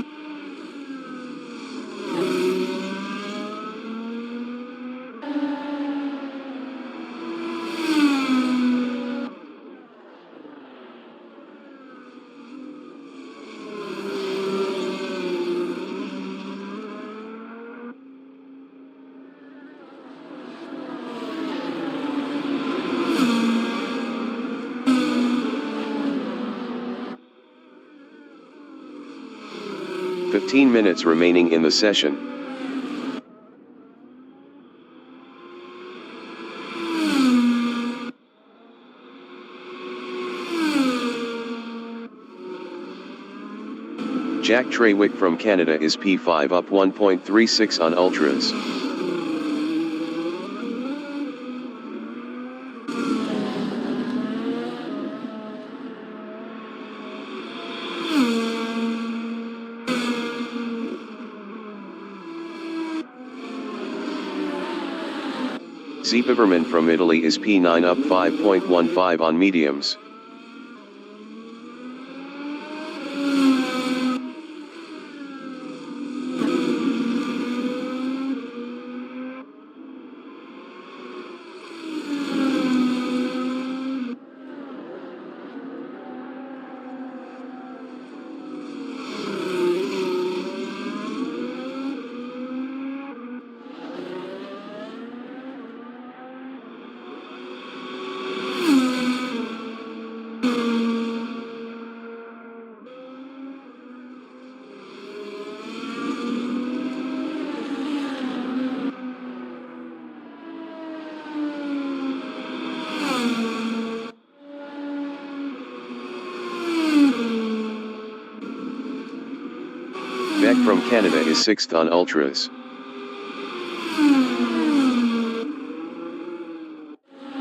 "15 minutes remaining in the session. Jack Treywick from Canada is P5 up 1.36 on Ultras. Zipaverman from Italy is P9 up 5.15 on mediums. Beck from Canada is 6th on Ultras.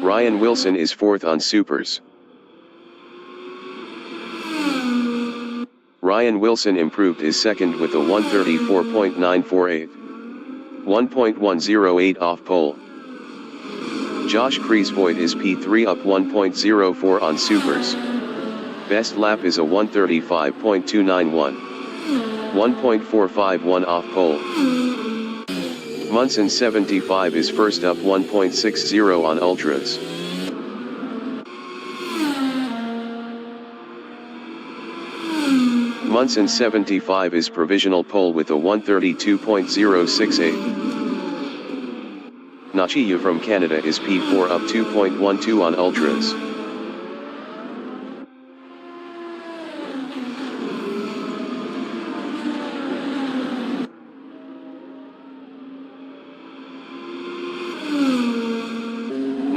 Ryan Wilson is 4th on Supers. Ryan Wilson improved his second with a 134.948. 1.108 off pole. Josh Kreisvoigt is P3 up 1.04 on Supers. Best lap is a 135.291. 1.451 off pole. Munson 75 is first up 1.60 on Ultras. Munson 75 is provisional pole with a 132.068. Nachiya from Canada is P4 up 2.12 on Ultras.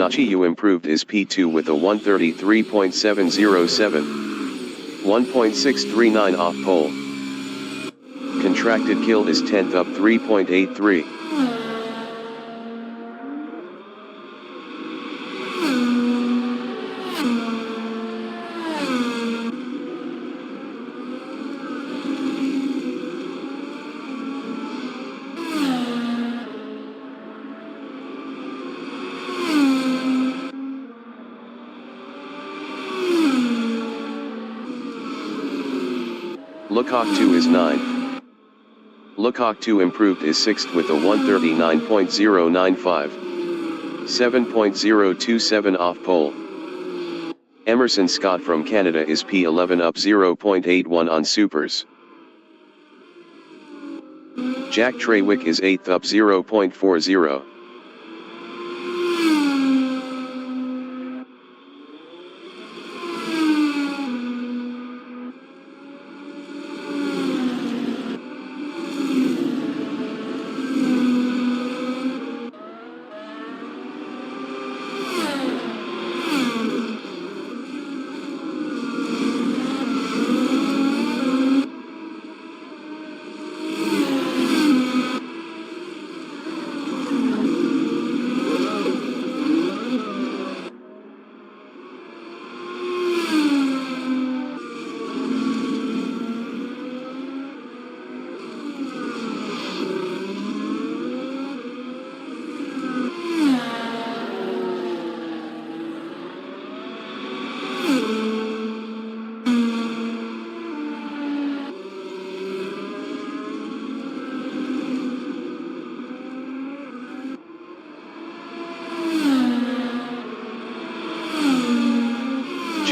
Nachiya improved his P2 with a 133.707. 1.639 off pole. Contracted kill is 10th up 3.83. Lookhawk 2 is 9th. Lookhawk 2 improved his 6th with a 139.095. 7.027 off pole. Emerson Scott from Canada is P11 up 0.81 on Supers. Jack Trawick is 8th up 0.40.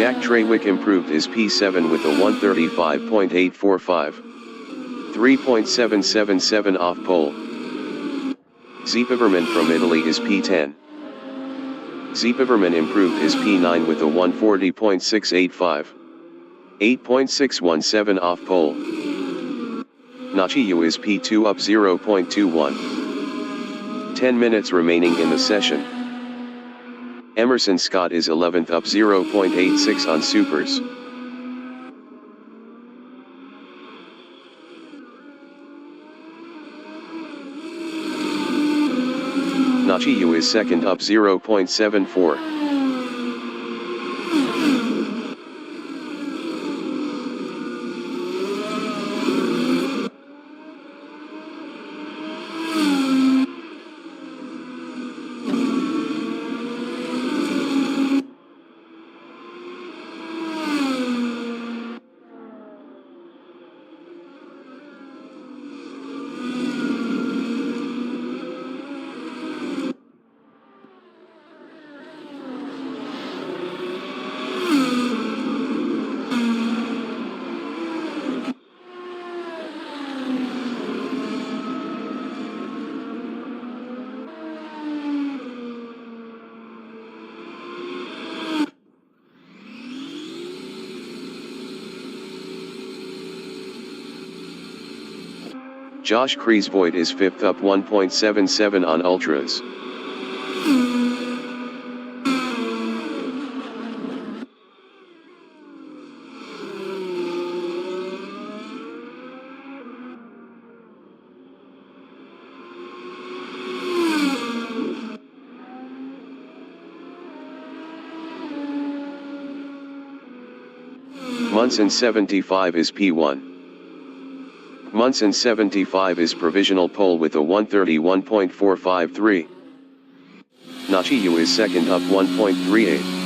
Jack Trawick improved his P7 with a 135.845. 3.777 off pole. Zeepiverman from Italy is P10. Zeepiverman improved his P9 with a 140.685. 8.617 off pole. Nachiya is P2 up 0.21. 10 minutes remaining in the session. Emerson Scott is 11th up 0.86 on Supers. Nachiya is 2nd up 0.74. Josh Kreisvoigt is 5th up 1.77 on Ultras. Munson 75 is P1. Munson 75 is provisional pole with a 131.453. Nachiyu is second up 1.38.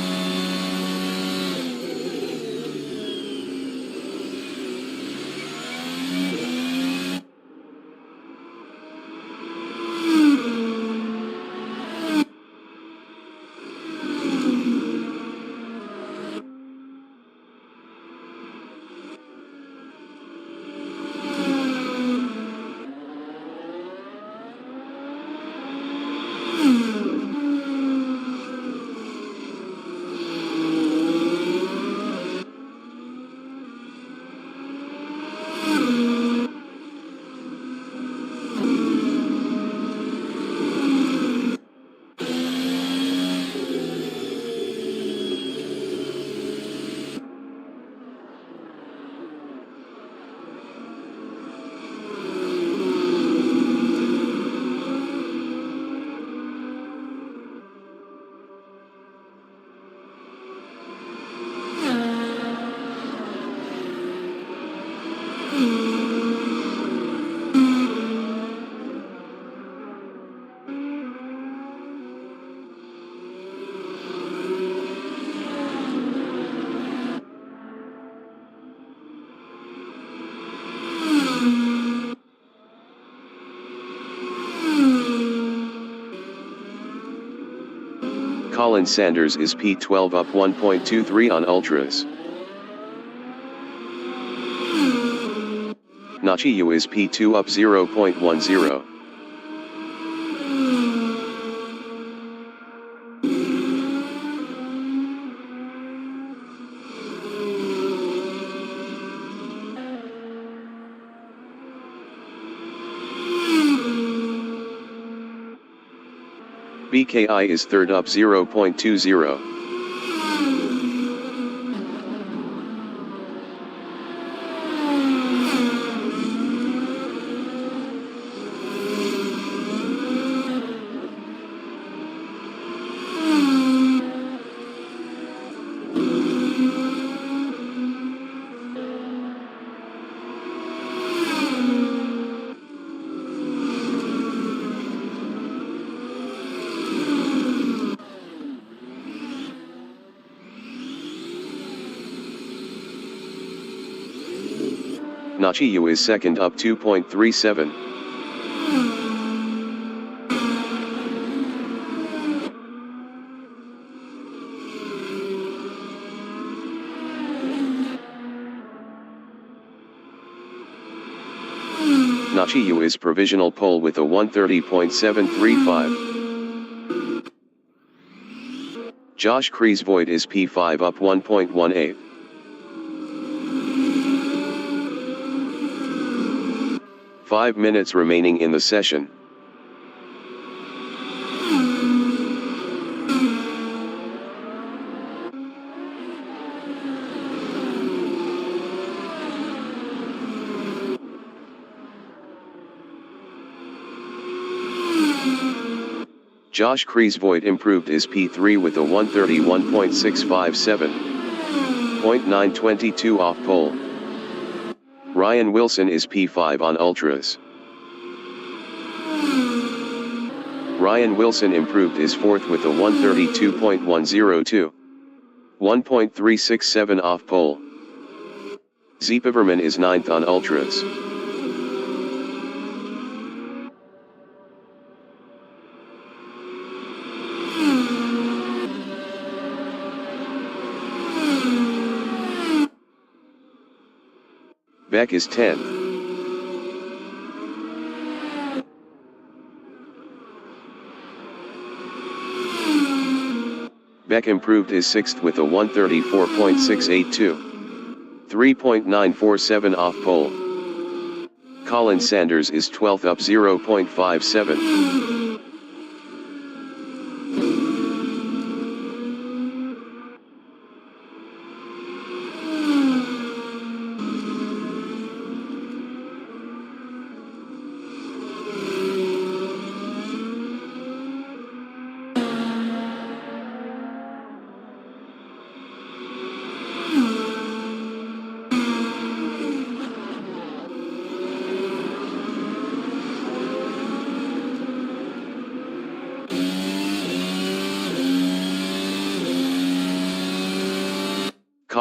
Colin Sanders is P12 up 1.23 on Ultras. Nachiyu is P2 up 0.10. BKI is third up 0.20. Nachiyu is second up 2.37. Nachiyu is provisional pole with a 130.735. Josh Kreisvoigt is P5 up 1.18. Five minutes remaining in the session. Josh Kreisvoigt improved his P3 with a 131.657. 0.922 off pole. Ryan Wilson is P5 on Ultras. Ryan Wilson improved his fourth with a 132.102. 1.367 off pole. Zeepiverman is ninth on Ultras. Beck is 10th. Beck improved his 6th with a 134.682. 3.947 off pole. Colin Sanders is 12th up 0.57.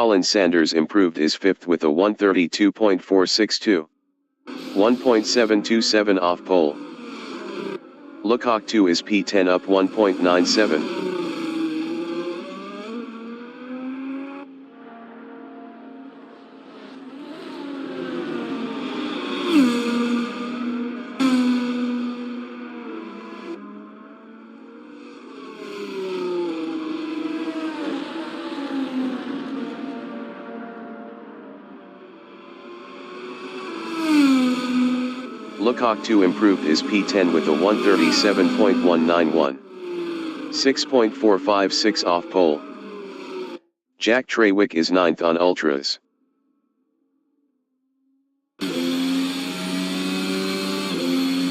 Colin Sanders improved his 5th with a 132.462. 1.727 off pole. Lecoq 2 is P10 up 1.97. Lecoq 2 improved his P10 with a 137.191. 6.456 off pole. Jack Trawick is 9th on ultras.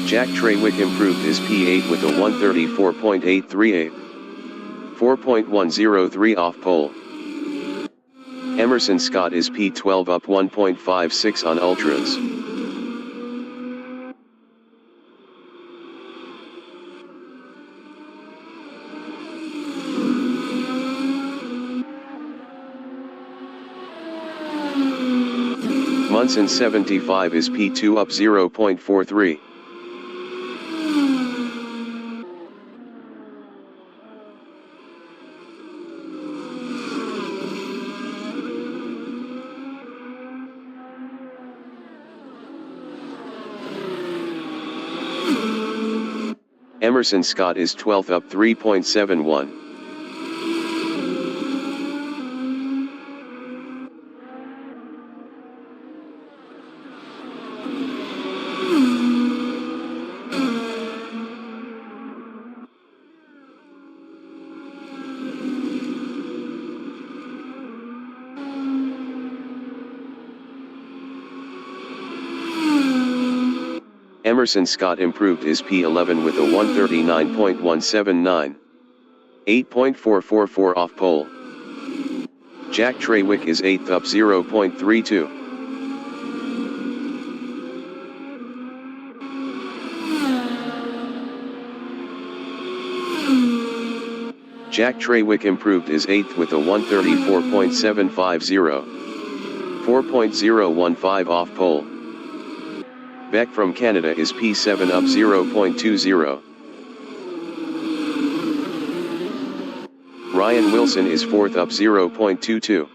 Jack Trawick improved his P8 with a 134.838. 4.103 off pole. Emerson Scott is P12 up 1.56 on ultras. Munson 75 is P2 up 0.43. Emerson Scott is 12th up 3.71. Emerson Scott improved his P11 with a 139.179. 8.444 off pole. Jack Trawick is 8th up 0.32. Jack Trawick improved his 8th with a 134.750. 4.015 off pole. Beck from Canada is P7 up 0.20. Ryan Wilson is 4th up 0.22.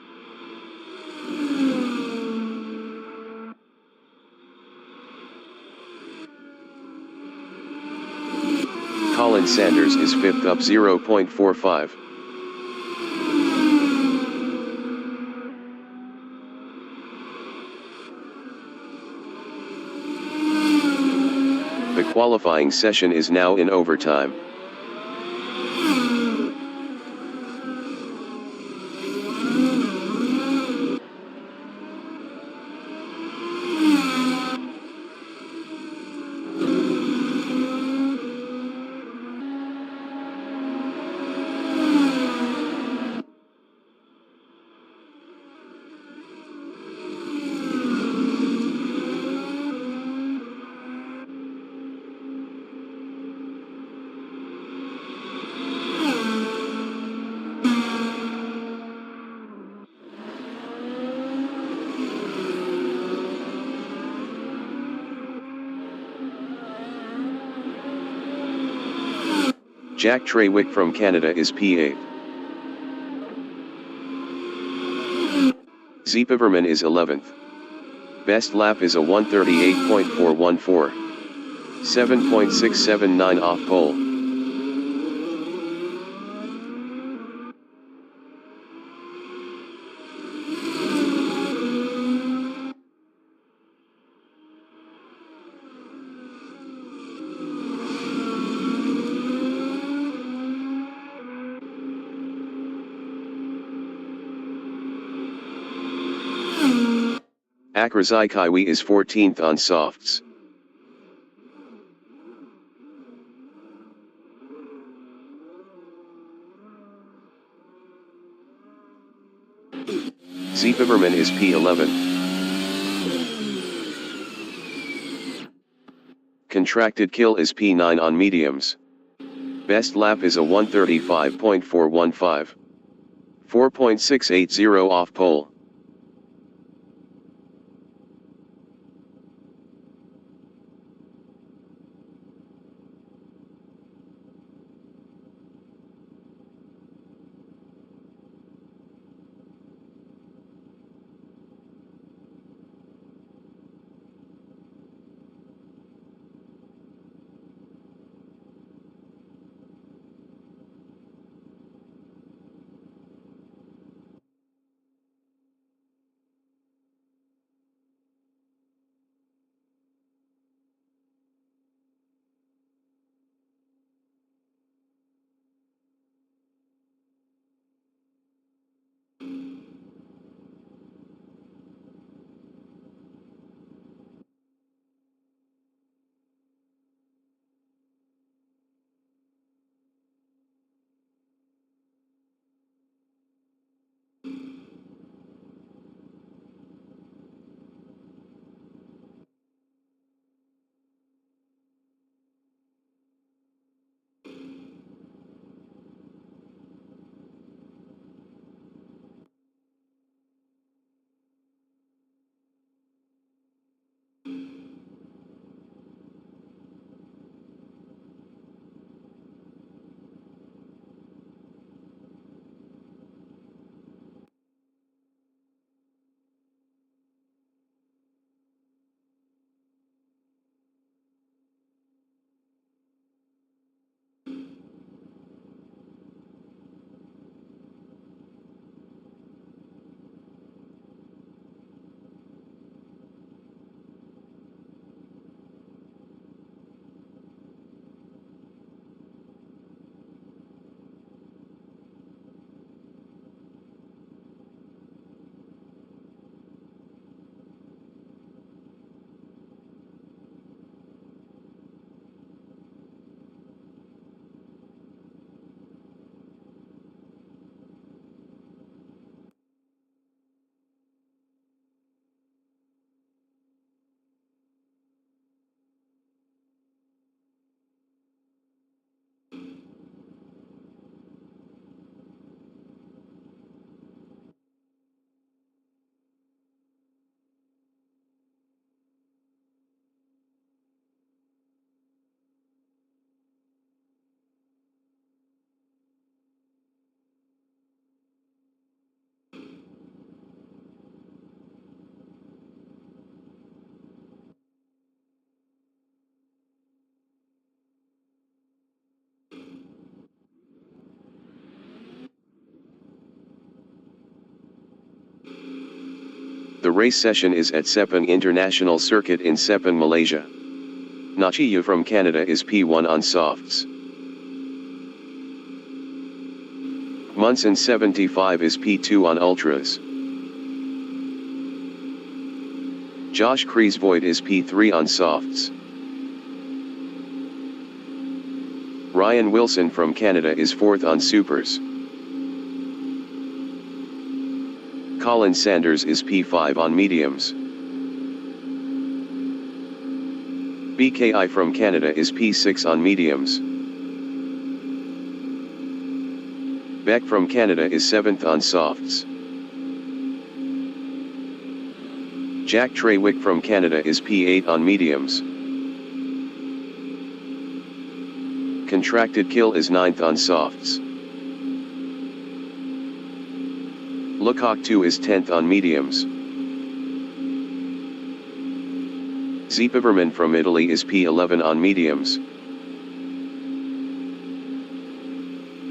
Colin Sanders is 5th up 0.45. The qualifying session is now in overtime. Jack Trawick from Canada is P8. Zeepiverman is 11th. Best lap is a 138.414. 7.679 off pole. Akrazai Kaiwi is 14th on softs. Zeepiverman is P11. Contracted Kill is P9 on mediums. Best lap is a 135.415. 4.680 off pole. The race session is at Sepang International Circuit in Sepang, Malaysia. Nachiyu from Canada is P1 on softs. Munson 75 is P2 on ultras. Josh Kreisvoigt is P3 on softs. Ryan Wilson from Canada is 4th on supers. Colin Sanders is P5 on mediums. BKI from Canada is P6 on mediums. Beck from Canada is 7th on softs. Jack Trawick from Canada is P8 on mediums. Contracted Kill is 9th on softs. Lecoq 2 is 10th on mediums. Zipaverman from Italy is P11 on mediums.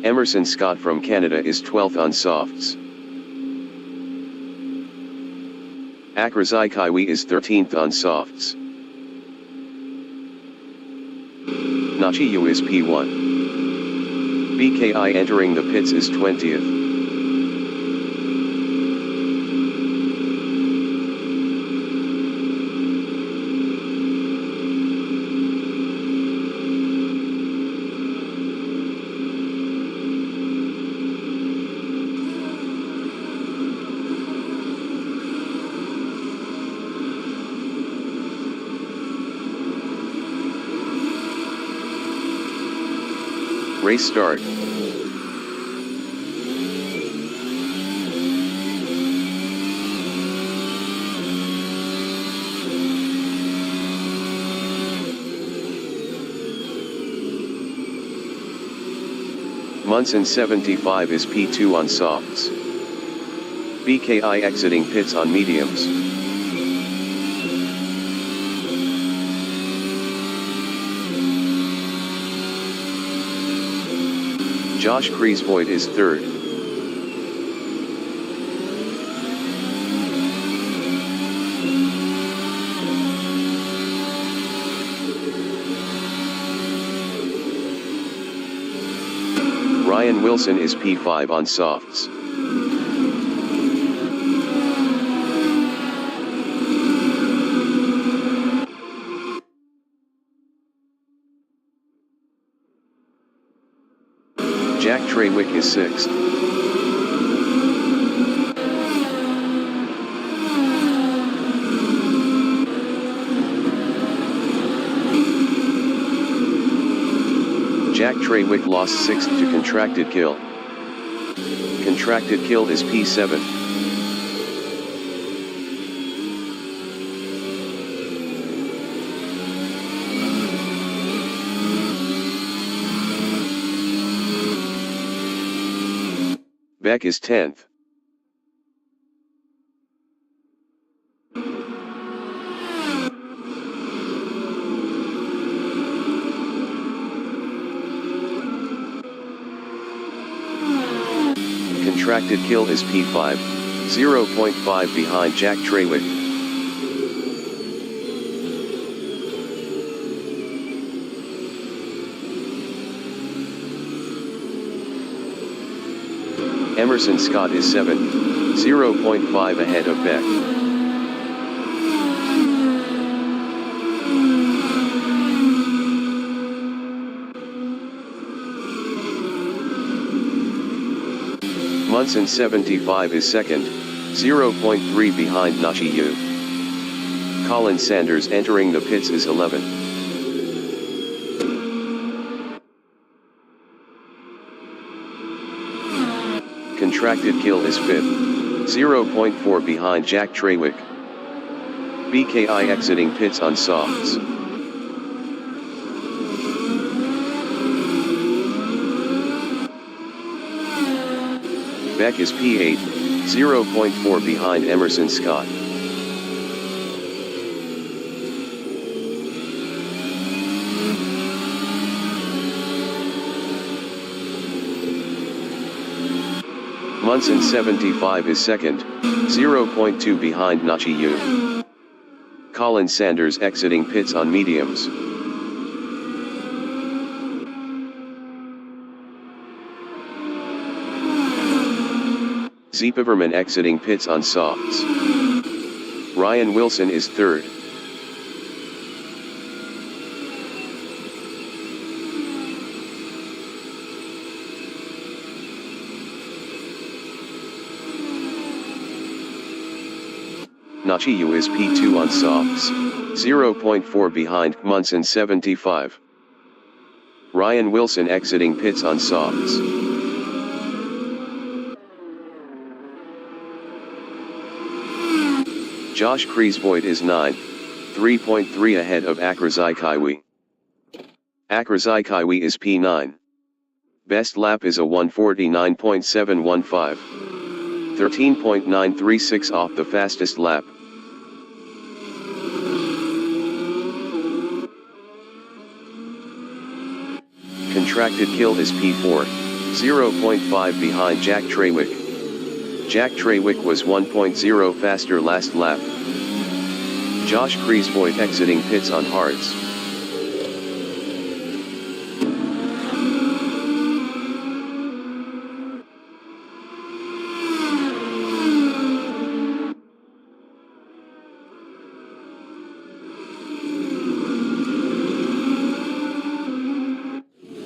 Emerson Scott from Canada is 12th on softs. Akrazai Kaiwi is 13th on softs. Nachiyu is P1. BKI entering the pits is 20th. Race start. Munson 75 is P2 on softs. BKI exiting pits on mediums. Josh Kreisvoigt is third. Ryan Wilson is P5 on softs. Jack Trawick is sixth. Jack Trawick lost sixth to Contracted Kill. Contracted Kill is P7. Beck is 10th. Contracted Kill is P5, 0.5 behind Jack Trawick. Emerson Scott is 7th, 0.5 ahead of Beck. Munson 75 is second, 0.3 behind Nachi Yu. Colin Sanders entering the pits is 11th. Contracted Kill is 5th, 0.4 behind Jack Trawick. BKI exiting pits on softs. Beck is P8, 0.4 behind Emerson Scott. Munson 75 is second, 0.2 behind Nachi Yu. Colin Sanders exiting pits on mediums. Zeepiverman exiting pits on softs. Ryan Wilson is third. Nachi Yu is P2 on softs, 0.4 behind Munson 75. Ryan Wilson exiting pits on softs. Josh Kreisvoigt is 9th, 3.3 ahead of Akrazai Kaiwi. Akrazai Kaiwi is P9. Best lap is a 149.715. 13.936 off the fastest lap. Contracted Kill is P4, 0.5 behind Jack Trawick. Jack Trawick was 1.0 faster last lap. Josh Kreisvoigt exiting pits on hards.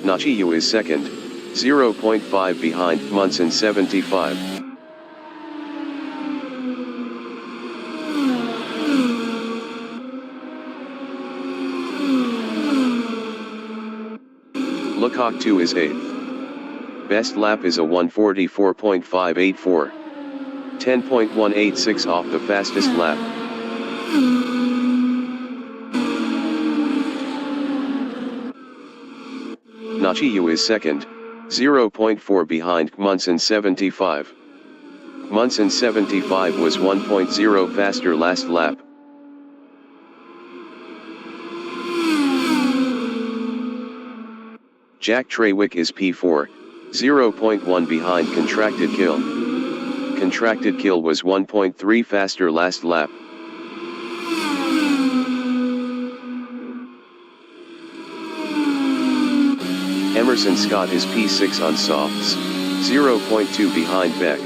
Nachi Yu is second, 0.5 behind Munson 75. Lecoq 2 is 8th. Best lap is a 144.584. 10.186 off the fastest lap. Nachi Yu is second, 0.4 behind Munson 75. Munson 75 was 1.0 faster last lap. Jack Trawick is P4, 0.1 behind Contracted Kill. Contracted Kill was 1.3 faster last lap. Emerson Scott is P6 on softs, 0.2 behind Beck.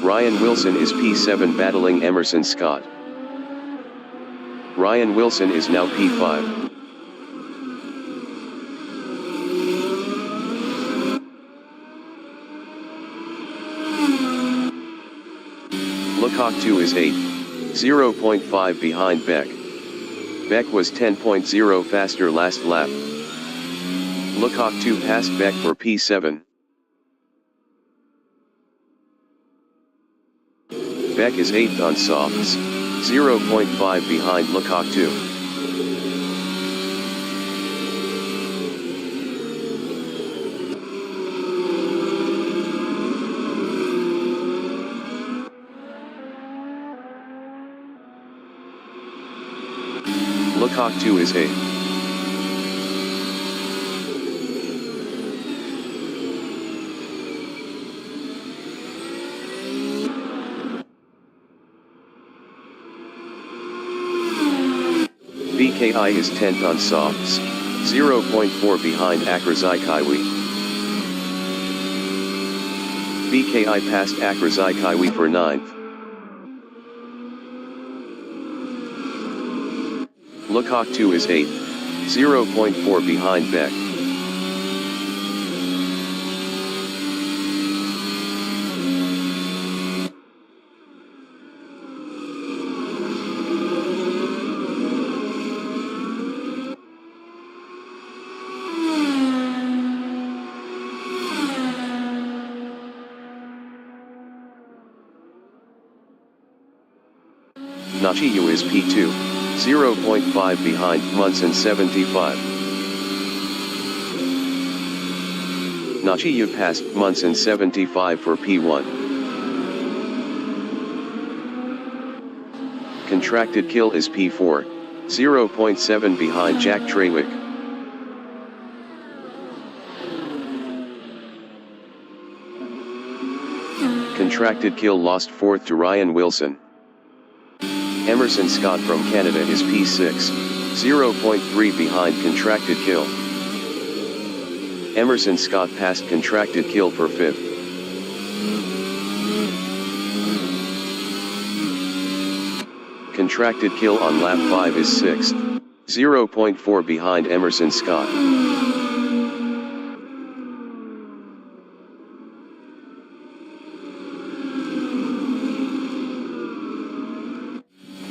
Ryan Wilson is P7 battling Emerson Scott. Ryan Wilson is now P5. Lecoq 2 is 8, 0.5 behind Beck. Beck was 10.0 faster last lap. Lecoq 2 passed Beck for P7. Beck is 8th on softs, 0.5 behind Lecoq 2. Lecoq 2 is 8th. BKI is 10th on softs, 0.4 behind Akrazai Kaiwi. BKI passed Akrazai Kaiwi for 9th. Lecoq 2 is 8th, 0.4 behind Beck. Nachiyu is P2, 0.5 behind Munson 75. Nachiyu passed Munson 75 for P1. Contracted Kill is P4, 0.7 behind Jack Trawick. Contracted Kill lost 4th to Ryan Wilson. Emerson Scott from Canada is P6, 0.3 behind Contracted Kill. Emerson Scott passed Contracted Kill for 5th. Contracted Kill on lap 5 is 6th, 0.4 behind Emerson Scott.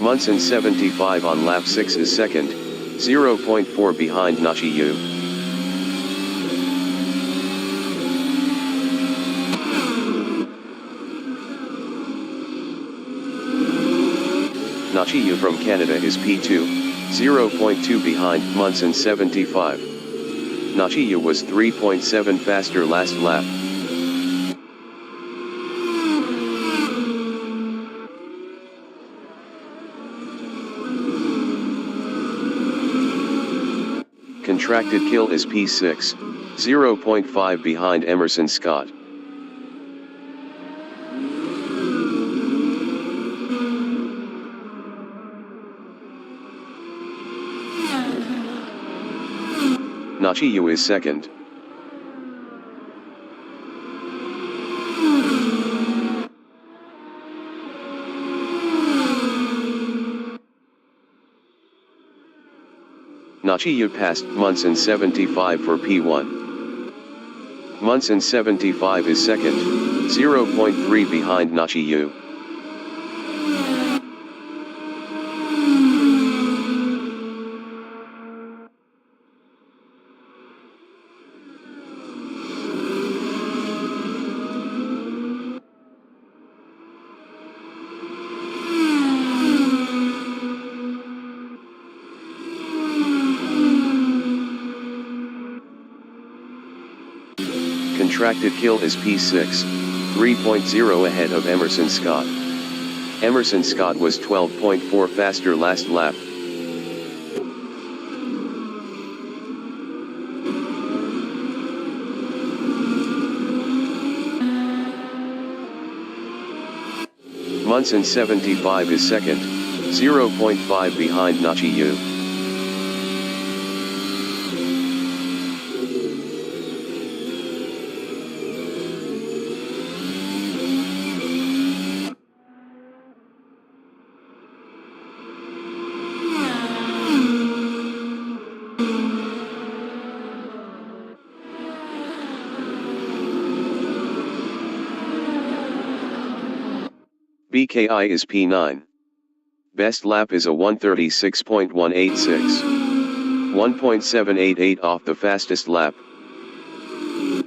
Munson 75 on lap 6 is 2nd, 0.4 behind Nachiyu. Nachiyu from Canada is P2, 0.2 behind Munson 75. Nachiyu was 3.7 faster last lap. Contracted Kill is P6, 0.5 behind Emerson Scott. Nachiyu is 2nd. Nachiyu passed Munson 75 for P1. Munson 75 is 2nd, 0.3 behind Nachiyu. Retracted kill is P6, 3.0 ahead of Emerson Scott. Emerson Scott was 12.4 faster last lap. Munson 75 is second, 0.5 behind Nachiyu. BKI is P9. Best lap is a 136.186. 1.788 off the fastest lap.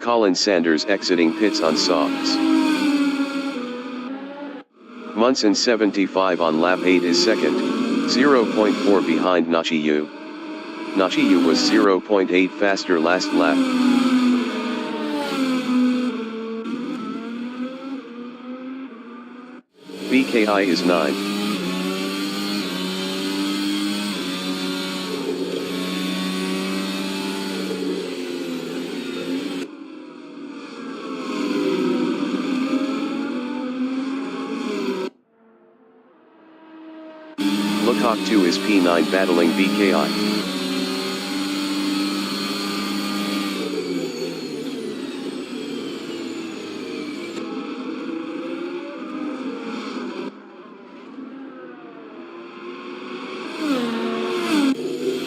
Colin Sanders exiting pits on softs. Munson 75 on lap 8 is second, 0.4 behind Nachiyu. Nachiyu was 0.8 faster last lap. BKI is 9. Lookhawk 2 is P9 battling BKI.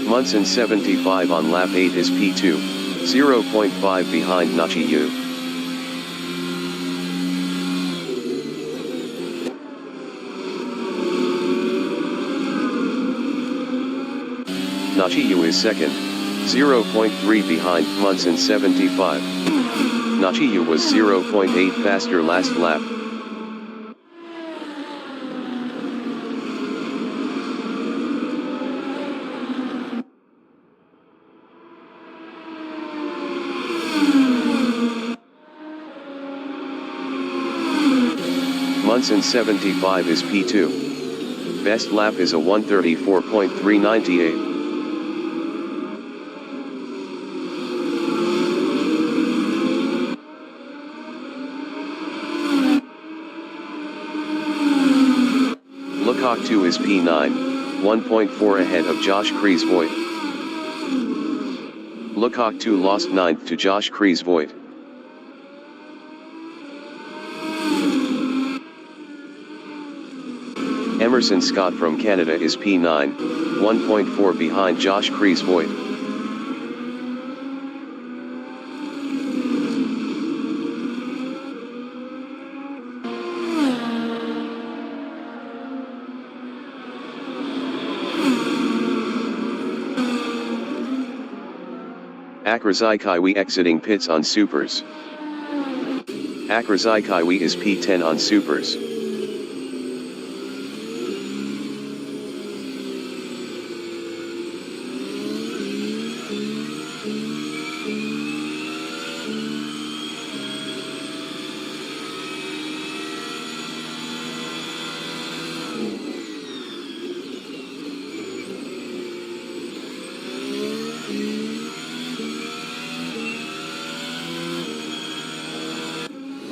Munson 75 on lap 8 is P2, 0.5 behind Nachiyu. Nachiyu is second, 0.3 behind Munson 75. Nachiyu was 0.8 faster last lap. Munson 75 is P2. Best lap is a 134.398. Lookhawk 2 is P9, 1.4 ahead of Josh Kreisvoigt. Lookhawk 2 lost 9th to Josh Kreisvoigt. Emerson Scott from Canada is P9, 1.4 behind Josh Kreisvoigt. Akrazai Kaiwi exiting pits on supers. Akrazai Kaiwi is P10 on supers.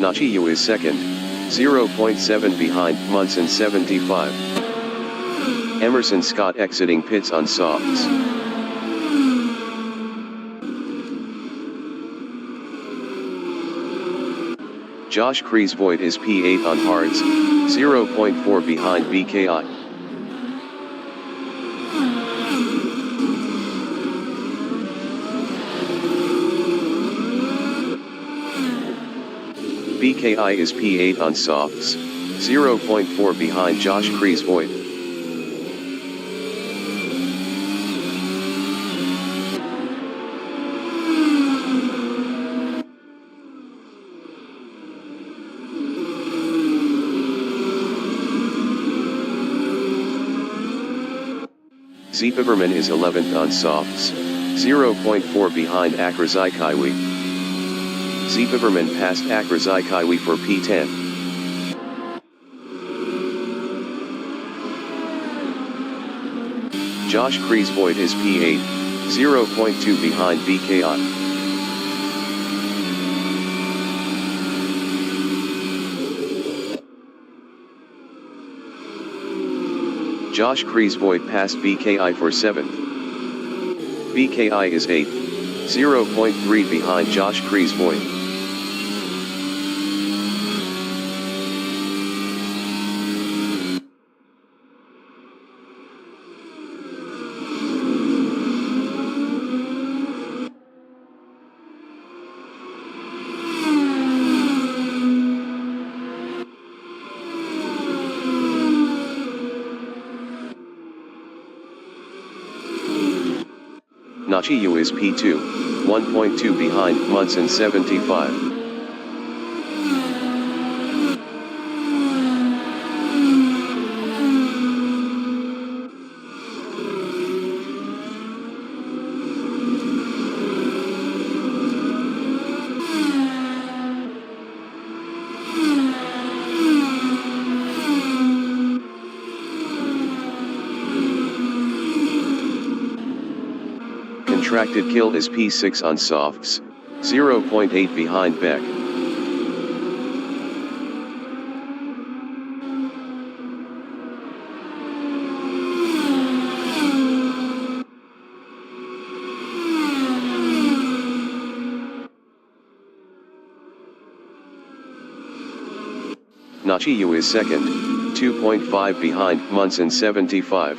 Nachiyu is second, 0.7 behind Munson 75. Emerson Scott exiting pits on softs. Josh Kreisvoigt is P8 on hards, 0.4 behind BKI. BKI is P8 on softs, 0.4 behind Josh Kreisvoigt. Zeepiverman is 11th on softs, 0.4 behind Akrazai Kaiwi. Zeepiverman passed Akrazai for P10. Josh Kreisvoigt is P8, 0.2 behind BKI. Josh Kreisvoigt passed BKI for 7th. BKI is 8th, 0.3 behind Josh Kreisvoigt. Nachiyu is P2, 1.2 behind Munson 75. Contracted kill is P6 on softs, 0.8 behind Beck. Nachiyu is second, 2.5 behind Munson 75.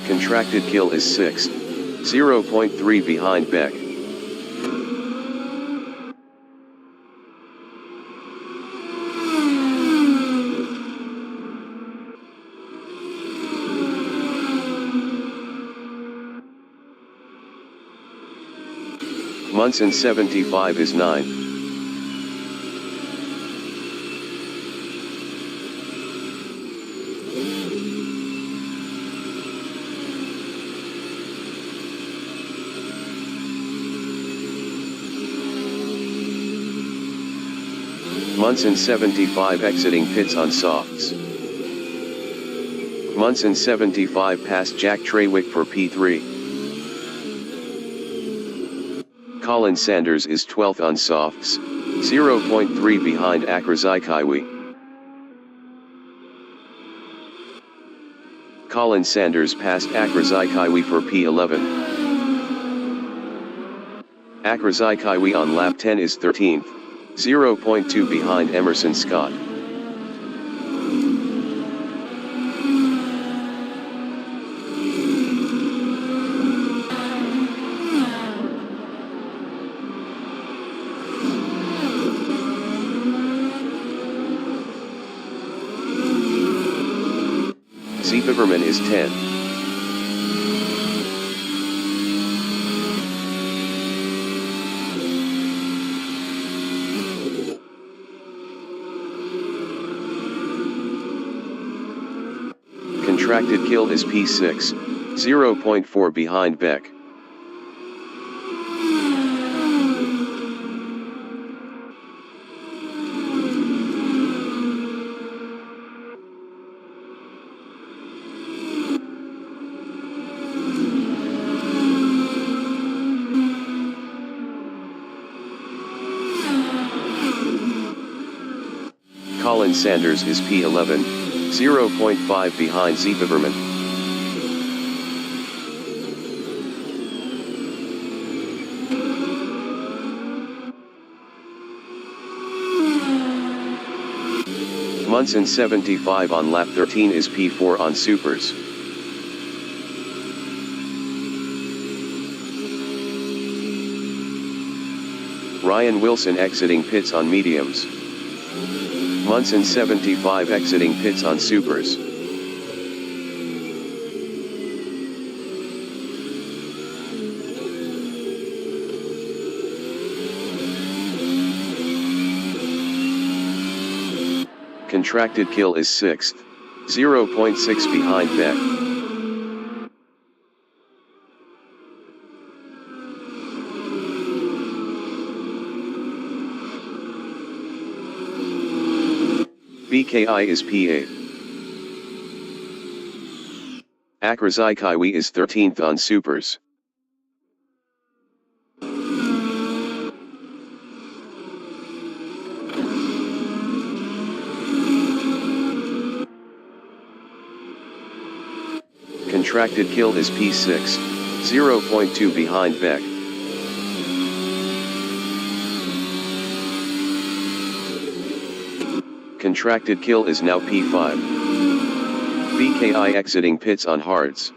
Contracted kill is 6th, 0.3 behind Beck. Munson 75 is 9. Munson 75 exiting pits on softs. Munson 75 passed Jack Trawick for P3. Colin Sanders is 12th on softs, 0.3 behind Akrazai. Colin Sanders passed Akrazai for P11. Akrazai on lap 10 is 13th. 0.2 behind Emerson Scott. Zeepiverman is 10. Contracted kill is P6, 0.4 behind Beck. Colin Sanders is P11, 0.5 behind Zeepiverman. Munson 75 on lap 13 is P4 on supers. Ryan Wilson exiting pits on mediums. Munson 75 exiting pits on supers. Contracted kill is 6th, 0.6 behind Beck. BKI is P8. Akrazaikiwi is 13th on supers. Contracted kill is P6, 0.2 behind Beck. Contracted kill is now P5. BKI exiting pits on hards.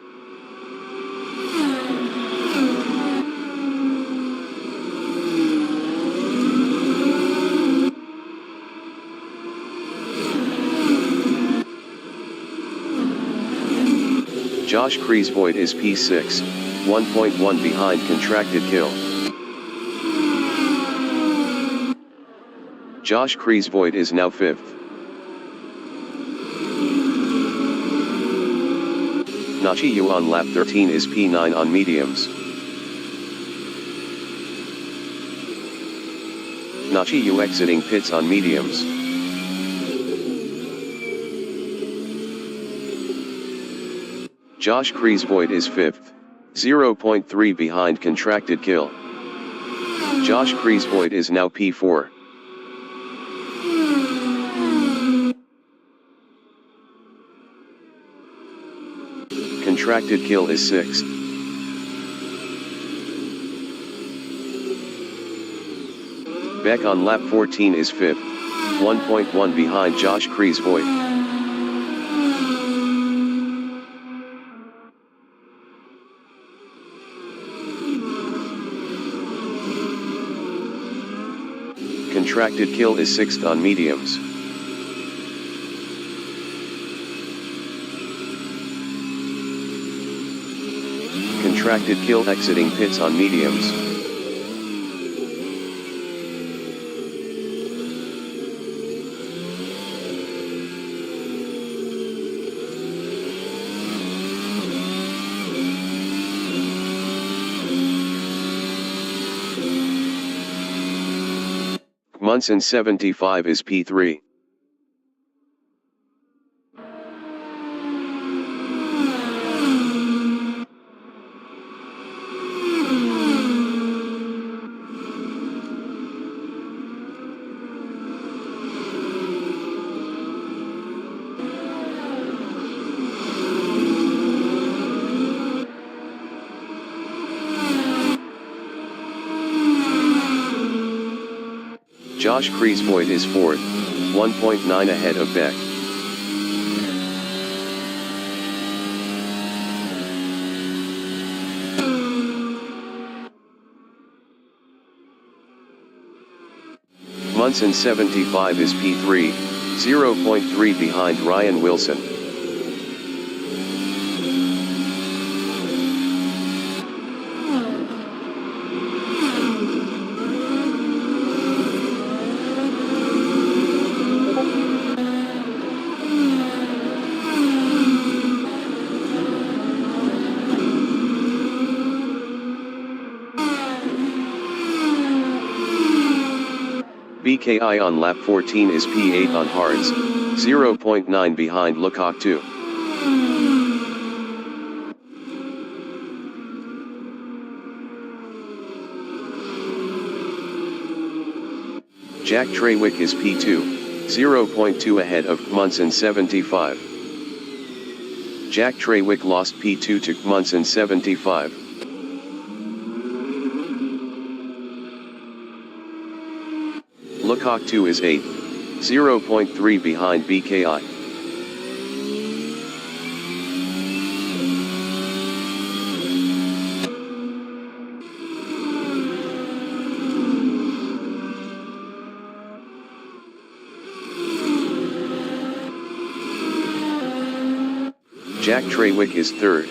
Josh Kreisvoigt is P6, 1.1 behind contracted kill. Josh Kreisvoigt is now 5th. Nachi Yu on lap 13 is P9 on mediums. Nachi Yu exiting pits on mediums. Josh Kreisvoigt is 5th, 0.3 behind contracted kill. Josh Kreisvoigt is now P4. Contracted kill is 6th. Beck on lap 14 is 5th, 1.1 behind Josh Kreisvoigt. Contracted kill is 6th on mediums. Contracted kill exiting pits on mediums. Munson 75 is P3. Josh Kreisvoigt is 4th, 1.9 ahead of Beck. Munson 75 is P3, 0.3 behind Ryan Wilson. BKI on lap 14 is P8 on hards, 0.9 behind Lecoq 2. Jack Trawick is P2, 0.2 ahead of Munson 75. Jack Trawick lost P2 to Munson 75. Lecoq 2 is 8th, 0.3 behind BKI. Jack Trawick is 3rd.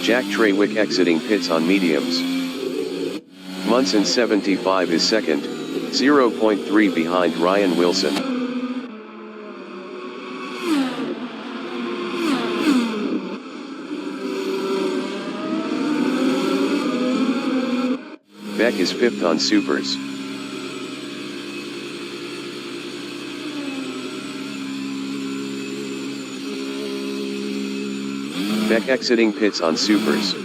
Jack Trawick exiting pits on mediums. Munson 75 is second, 0.3 behind Ryan Wilson. Beck is fifth on supers. Beck exiting pits on supers.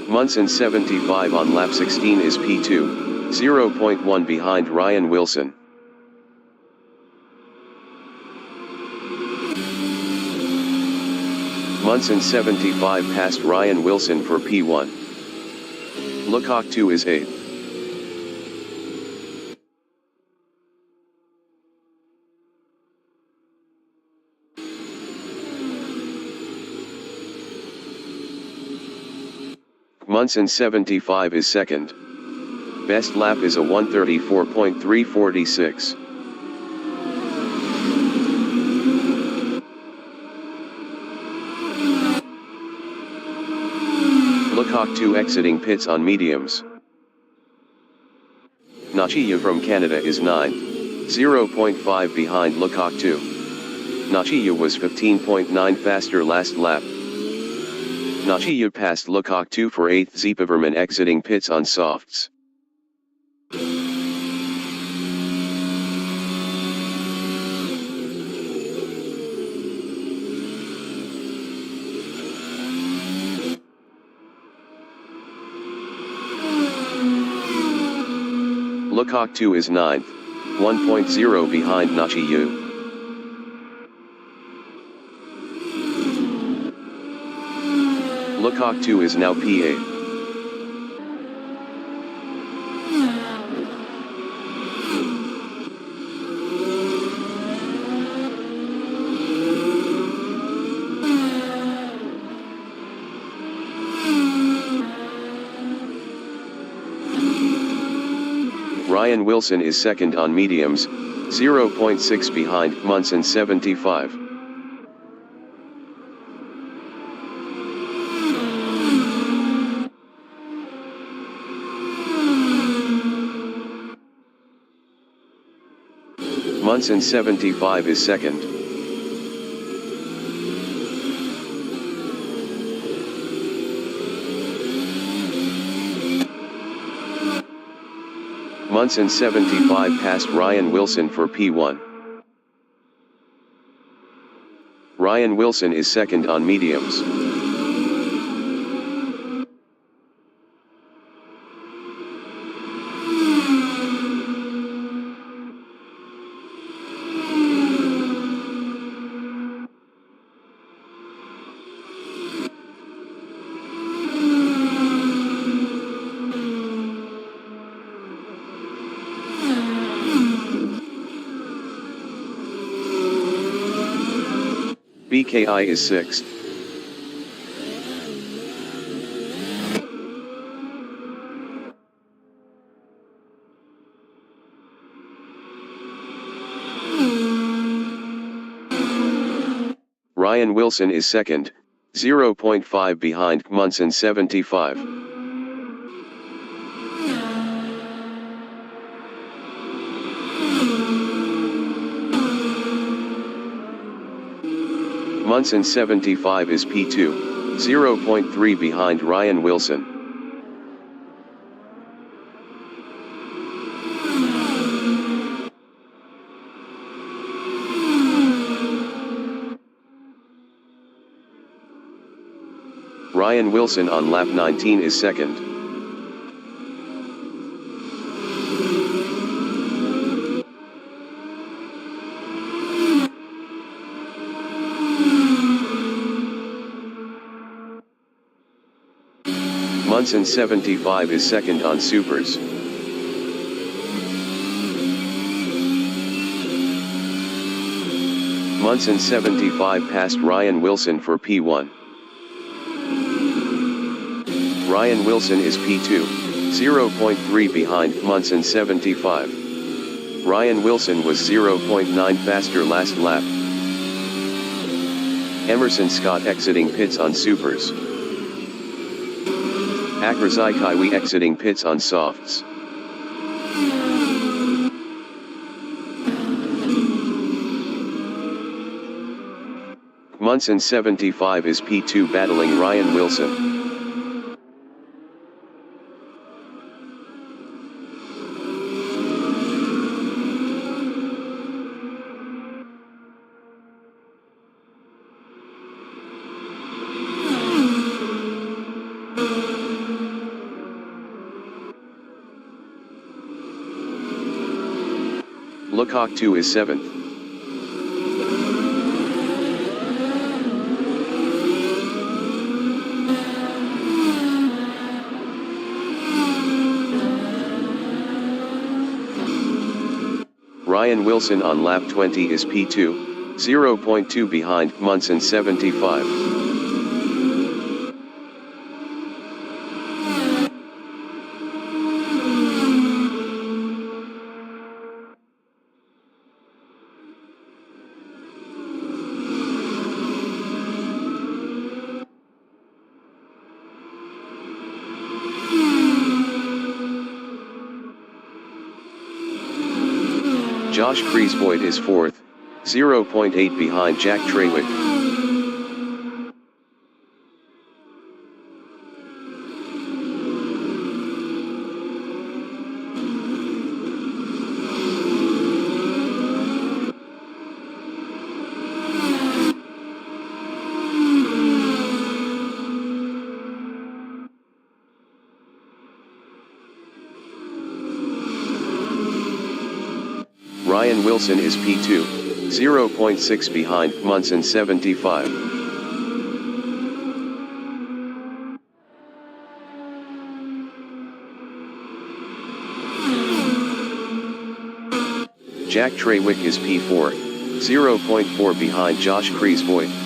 Munson 75 on lap 16 is P2, 0.1 behind Ryan Wilson. Munson 75 passed Ryan Wilson for P1. Lecoq 2 is 8th. Munson 75 is second. Best lap is a 1:34.346. Lecoq 2 exiting pits on mediums. Nachiya from Canada is 9th, 0.5 behind Lecoq 2. Nachiya was 15.9 faster last lap. Nachiya passed Lecoq 2 for 8th. Zeepaverman exiting pits on softs. Lecoq 2 is 9th, 1.0 behind Nachiya. Lecoq 2 is now P8. Ryan Wilson is second on mediums, 0.6 behind Munson 75. Munson 75 is second. Munson 75 passed Ryan Wilson for P1. Ryan Wilson is second on mediums. BKI is 6th. Ryan Wilson is second, 0.5 behind Munson 75. Munson 75 is P2, 0.3 behind Ryan Wilson. Ryan Wilson on lap 19 is second. Munson 75 is second on supers. Munson 75 passed Ryan Wilson for P1. Ryan Wilson is P2, 0.3 behind Munson 75. Ryan Wilson was 0.9 faster last lap. Emerson Scott exiting pits on supers. Akrazai Kaiwi exiting pits on softs. Munson 75 is P2 battling Ryan Wilson. Lecoq 2 is 7th. Ryan Wilson on lap 20 is P2, 0.2 behind Munson 75. Josh Kreisvoigt is 4th, 0.8 behind Jack Trawick. Ryan Wilson is P2, 0.6 behind Munson 75. Jack Trawick is P4, 0.4 behind Josh Kreisvoigt.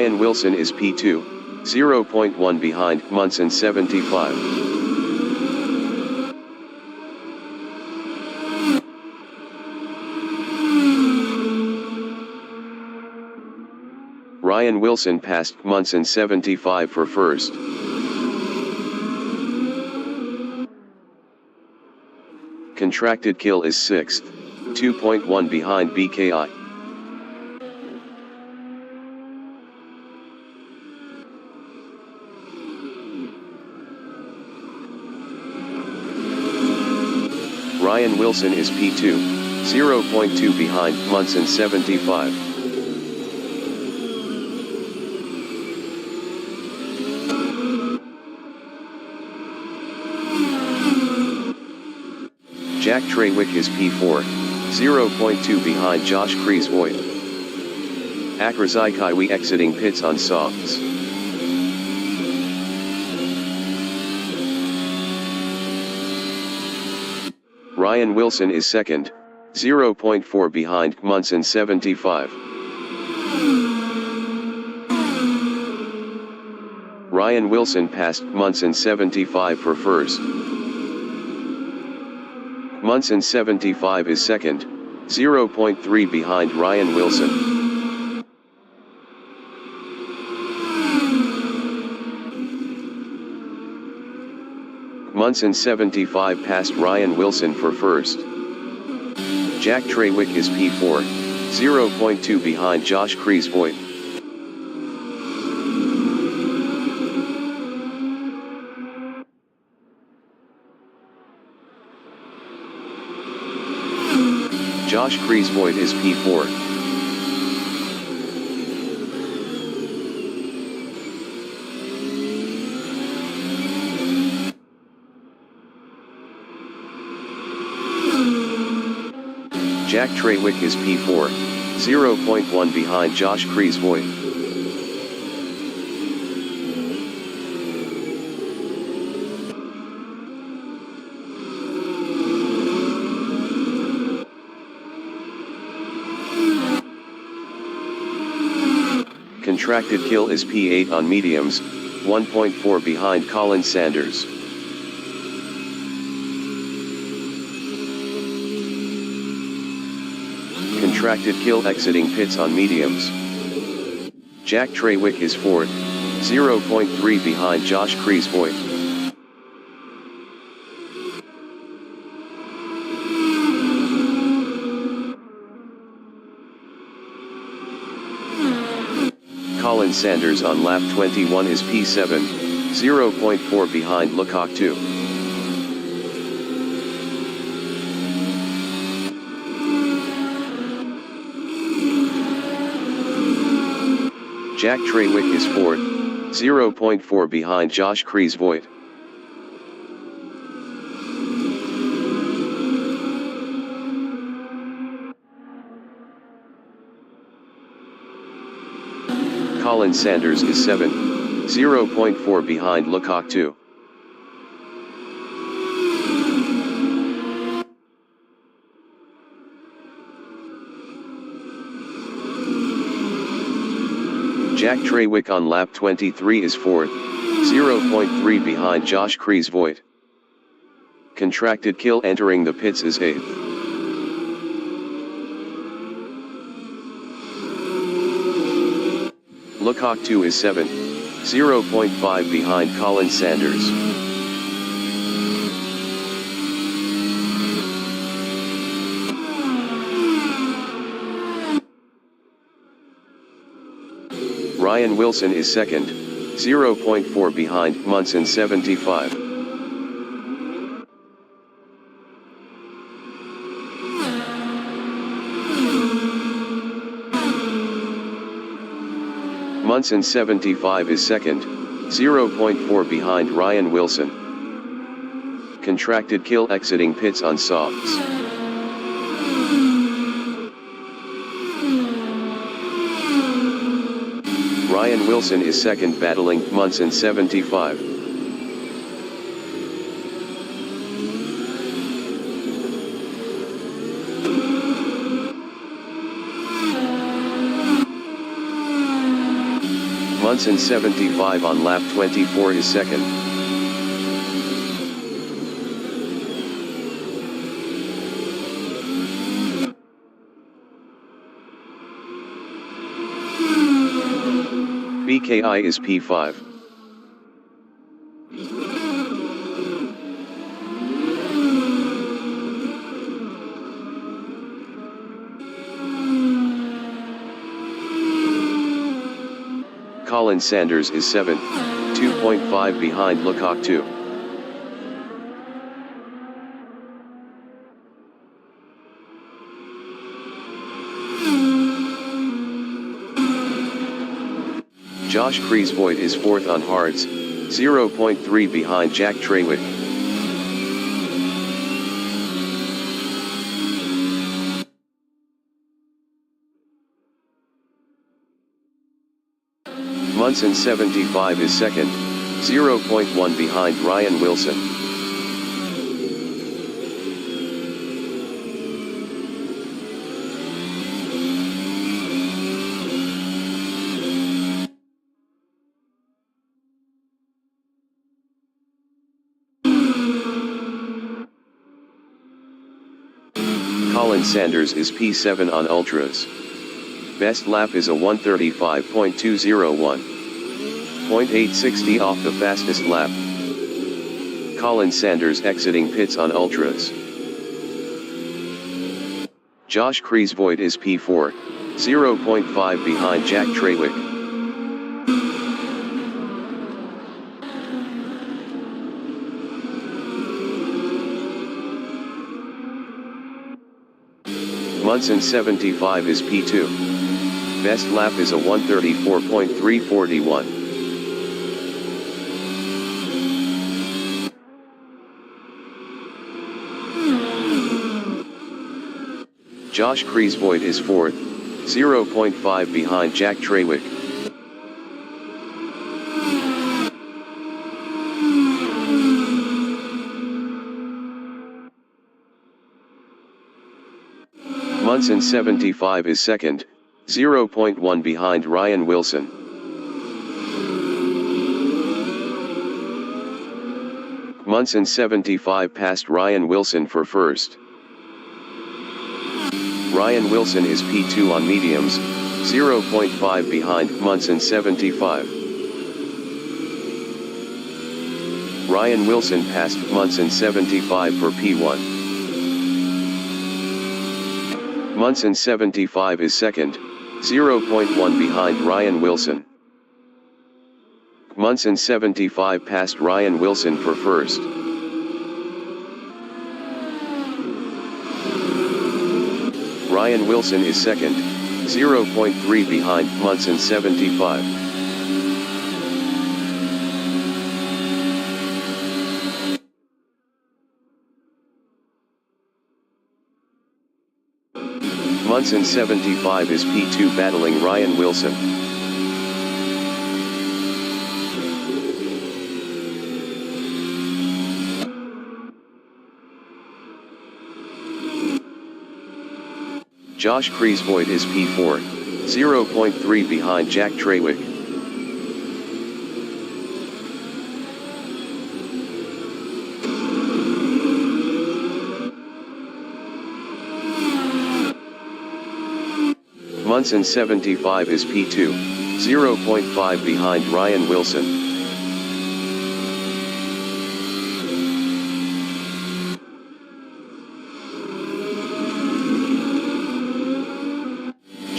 Ryan Wilson is P2, 0.1 behind Munson 75. Ryan Wilson passed Munson 75 for first. Contracted kill is 6th, 2.1 behind BKI. Ryan Wilson is P2, 0.2 behind Munson 75. Jack Trawick is P4, 0.2 behind Josh Kreisvoigt. Akrazai Kaiwi exiting pits on softs. Ryan Wilson is 2nd, 0.4 behind Munson 75. Ryan Wilson passed Munson 75 for first. Munson 75 is 2nd, 0.3 behind Ryan Wilson. Munson 75 passed Ryan Wilson for first. Jack Trawick is P4, 0.2 behind Josh Kreisvoigt. Josh Kreisvoigt is P4. Jack Trawick is P4, 0.1 behind Josh Kreisvoigt. Contracted kill is P8 on mediums, 1.4 behind Colin Sanders. Contracted kill exiting pits on mediums. Jack Trawick is 4th, 0.3 behind Josh Kreisvoigt. Colin Sanders on lap 21 is P7, 0.4 behind Lecoq 2. Jack Trawick is 4th, 0.4 behind Josh Kreisvoigt. Colin Sanders is 7th, 0.4 behind Lecoq 2. Jack Trawick on lap 23 is 4th, 0.3 behind Josh Kreisvoigt. Contracted kill entering the pits is 8th. Lecoq 2 is 7th, 0.5 behind Colin Sanders. Ryan Wilson is 2nd, 0.4 behind Munson 75. Munson 75 is 2nd, 0.4 behind Ryan Wilson. Contracted kill exiting pits on softs. Ryan Wilson is 2nd battling Munson 75. Munson 75 on lap 24 is 2nd. BKI is P5. Colin Sanders is 7th, 2.5 behind Lecoq 2. Josh Kreisvoigt is 4th on hards, 0.3 behind Jack Trawick. Munson 75 is 2nd, 0.1 behind Ryan Wilson. Colin Sanders is P7 on ultras. Best lap is a 1:35.201. 0.860 off the fastest lap. Colin Sanders exiting pits on ultras. Josh Kreisvoigt is P4, 0.5 behind Jack Trawick. Munson 75 is P2. Best lap is a 1:34.341. Josh Kreisvoigt is 4th, 0.5 behind Jack Trawick. Munson 75 is 2nd, 0.1 behind Ryan Wilson. Munson 75 passed Ryan Wilson for first. Ryan Wilson is P2 on mediums, 0.5 behind Munson 75. Ryan Wilson passed Munson 75 for P1. Munson 75 is second, 0.1 behind Ryan Wilson. Munson 75 passed Ryan Wilson for first. Ryan Wilson is second, 0.3 behind Munson 75. Munson 75 is P2 battling Ryan Wilson. Josh Kreisvoigt is P4, 0.3 behind Jack Trawick. Munson 75 is P2, 0.5 behind Ryan Wilson.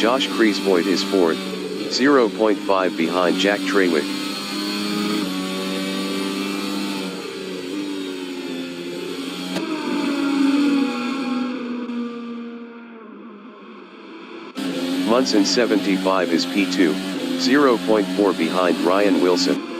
Josh Kreisvoigt is fourth, 0.5 behind Jack Trawick. Munson 75 is P2, 0.4 behind Ryan Wilson.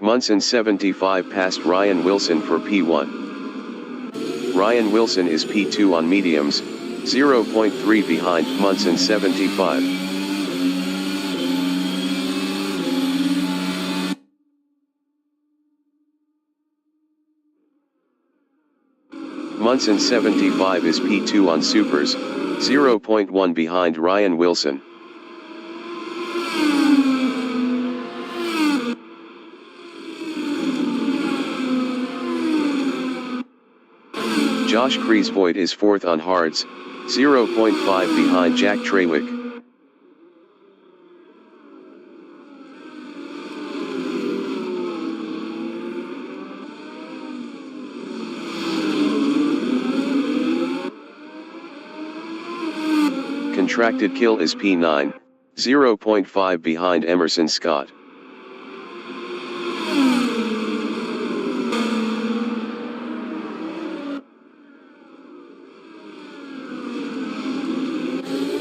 Munson 75 passed Ryan Wilson for P1. Ryan Wilson is P2 on mediums, 0.3 behind Munson 75. Munson 75 is P2 on supers, 0.1 behind Ryan Wilson. Josh Kreisvoigt is fourth on hards, 0.5 behind Jack Trawick. Contracted kill is P9, 0.5 behind Emerson Scott.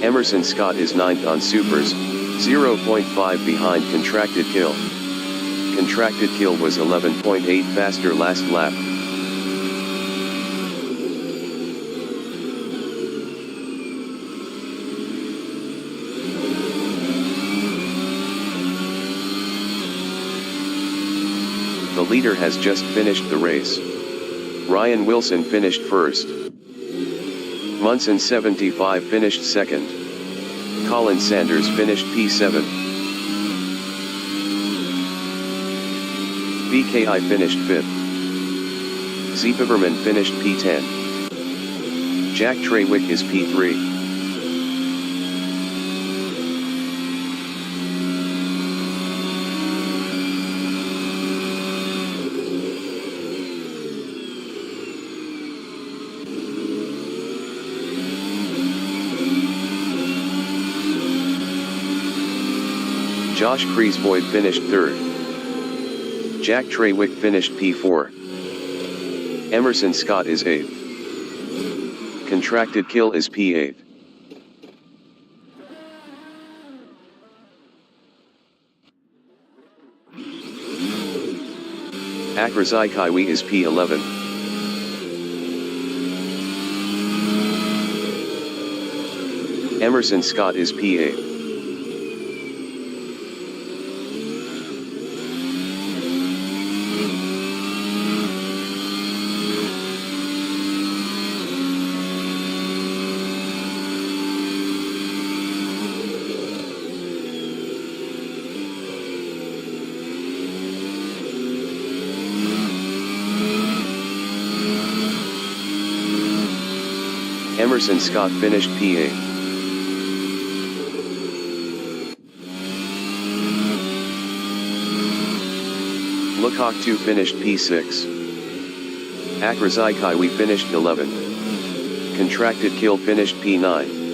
Emerson Scott is ninth on supers, 0.5 behind contracted kill. Contracted kill was 11.8 faster last lap. The leader has just finished the race. Ryan Wilson finished first. Munson 75 finished second. Colin Sanders finished P7. BKI finished 5th. Zipperman finished P10. Jack Trawick is P3. Josh Kreisvoigt finished third. Jack Trawick finished P4. Emerson Scott is 8th. Contracted kill is P8. Akrazai Kaiwi is P11. Emerson Scott is P8. Emerson Scott finished P8. Lukhok 2 finished P6. Akrazai Kaiwi finished 11. Contracted Kill finished P9.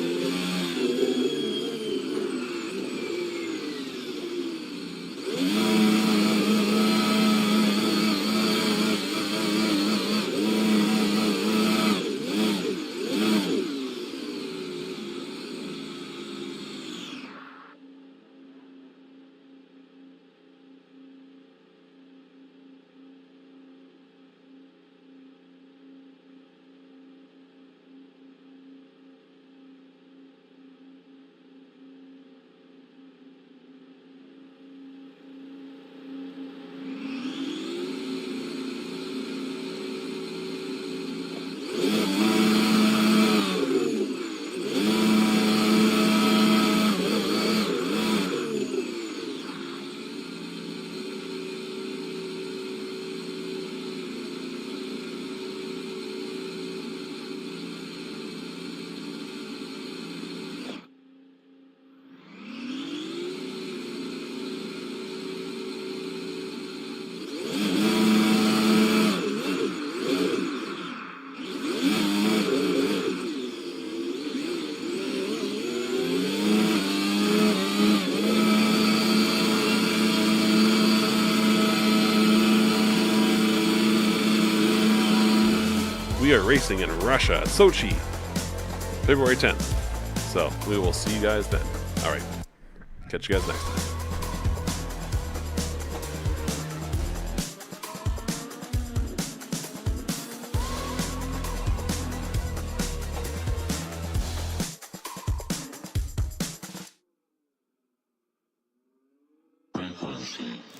We are racing in Russia at Sochi, February 10th. So we will see you guys then. All right. Catch you guys next time. Frequency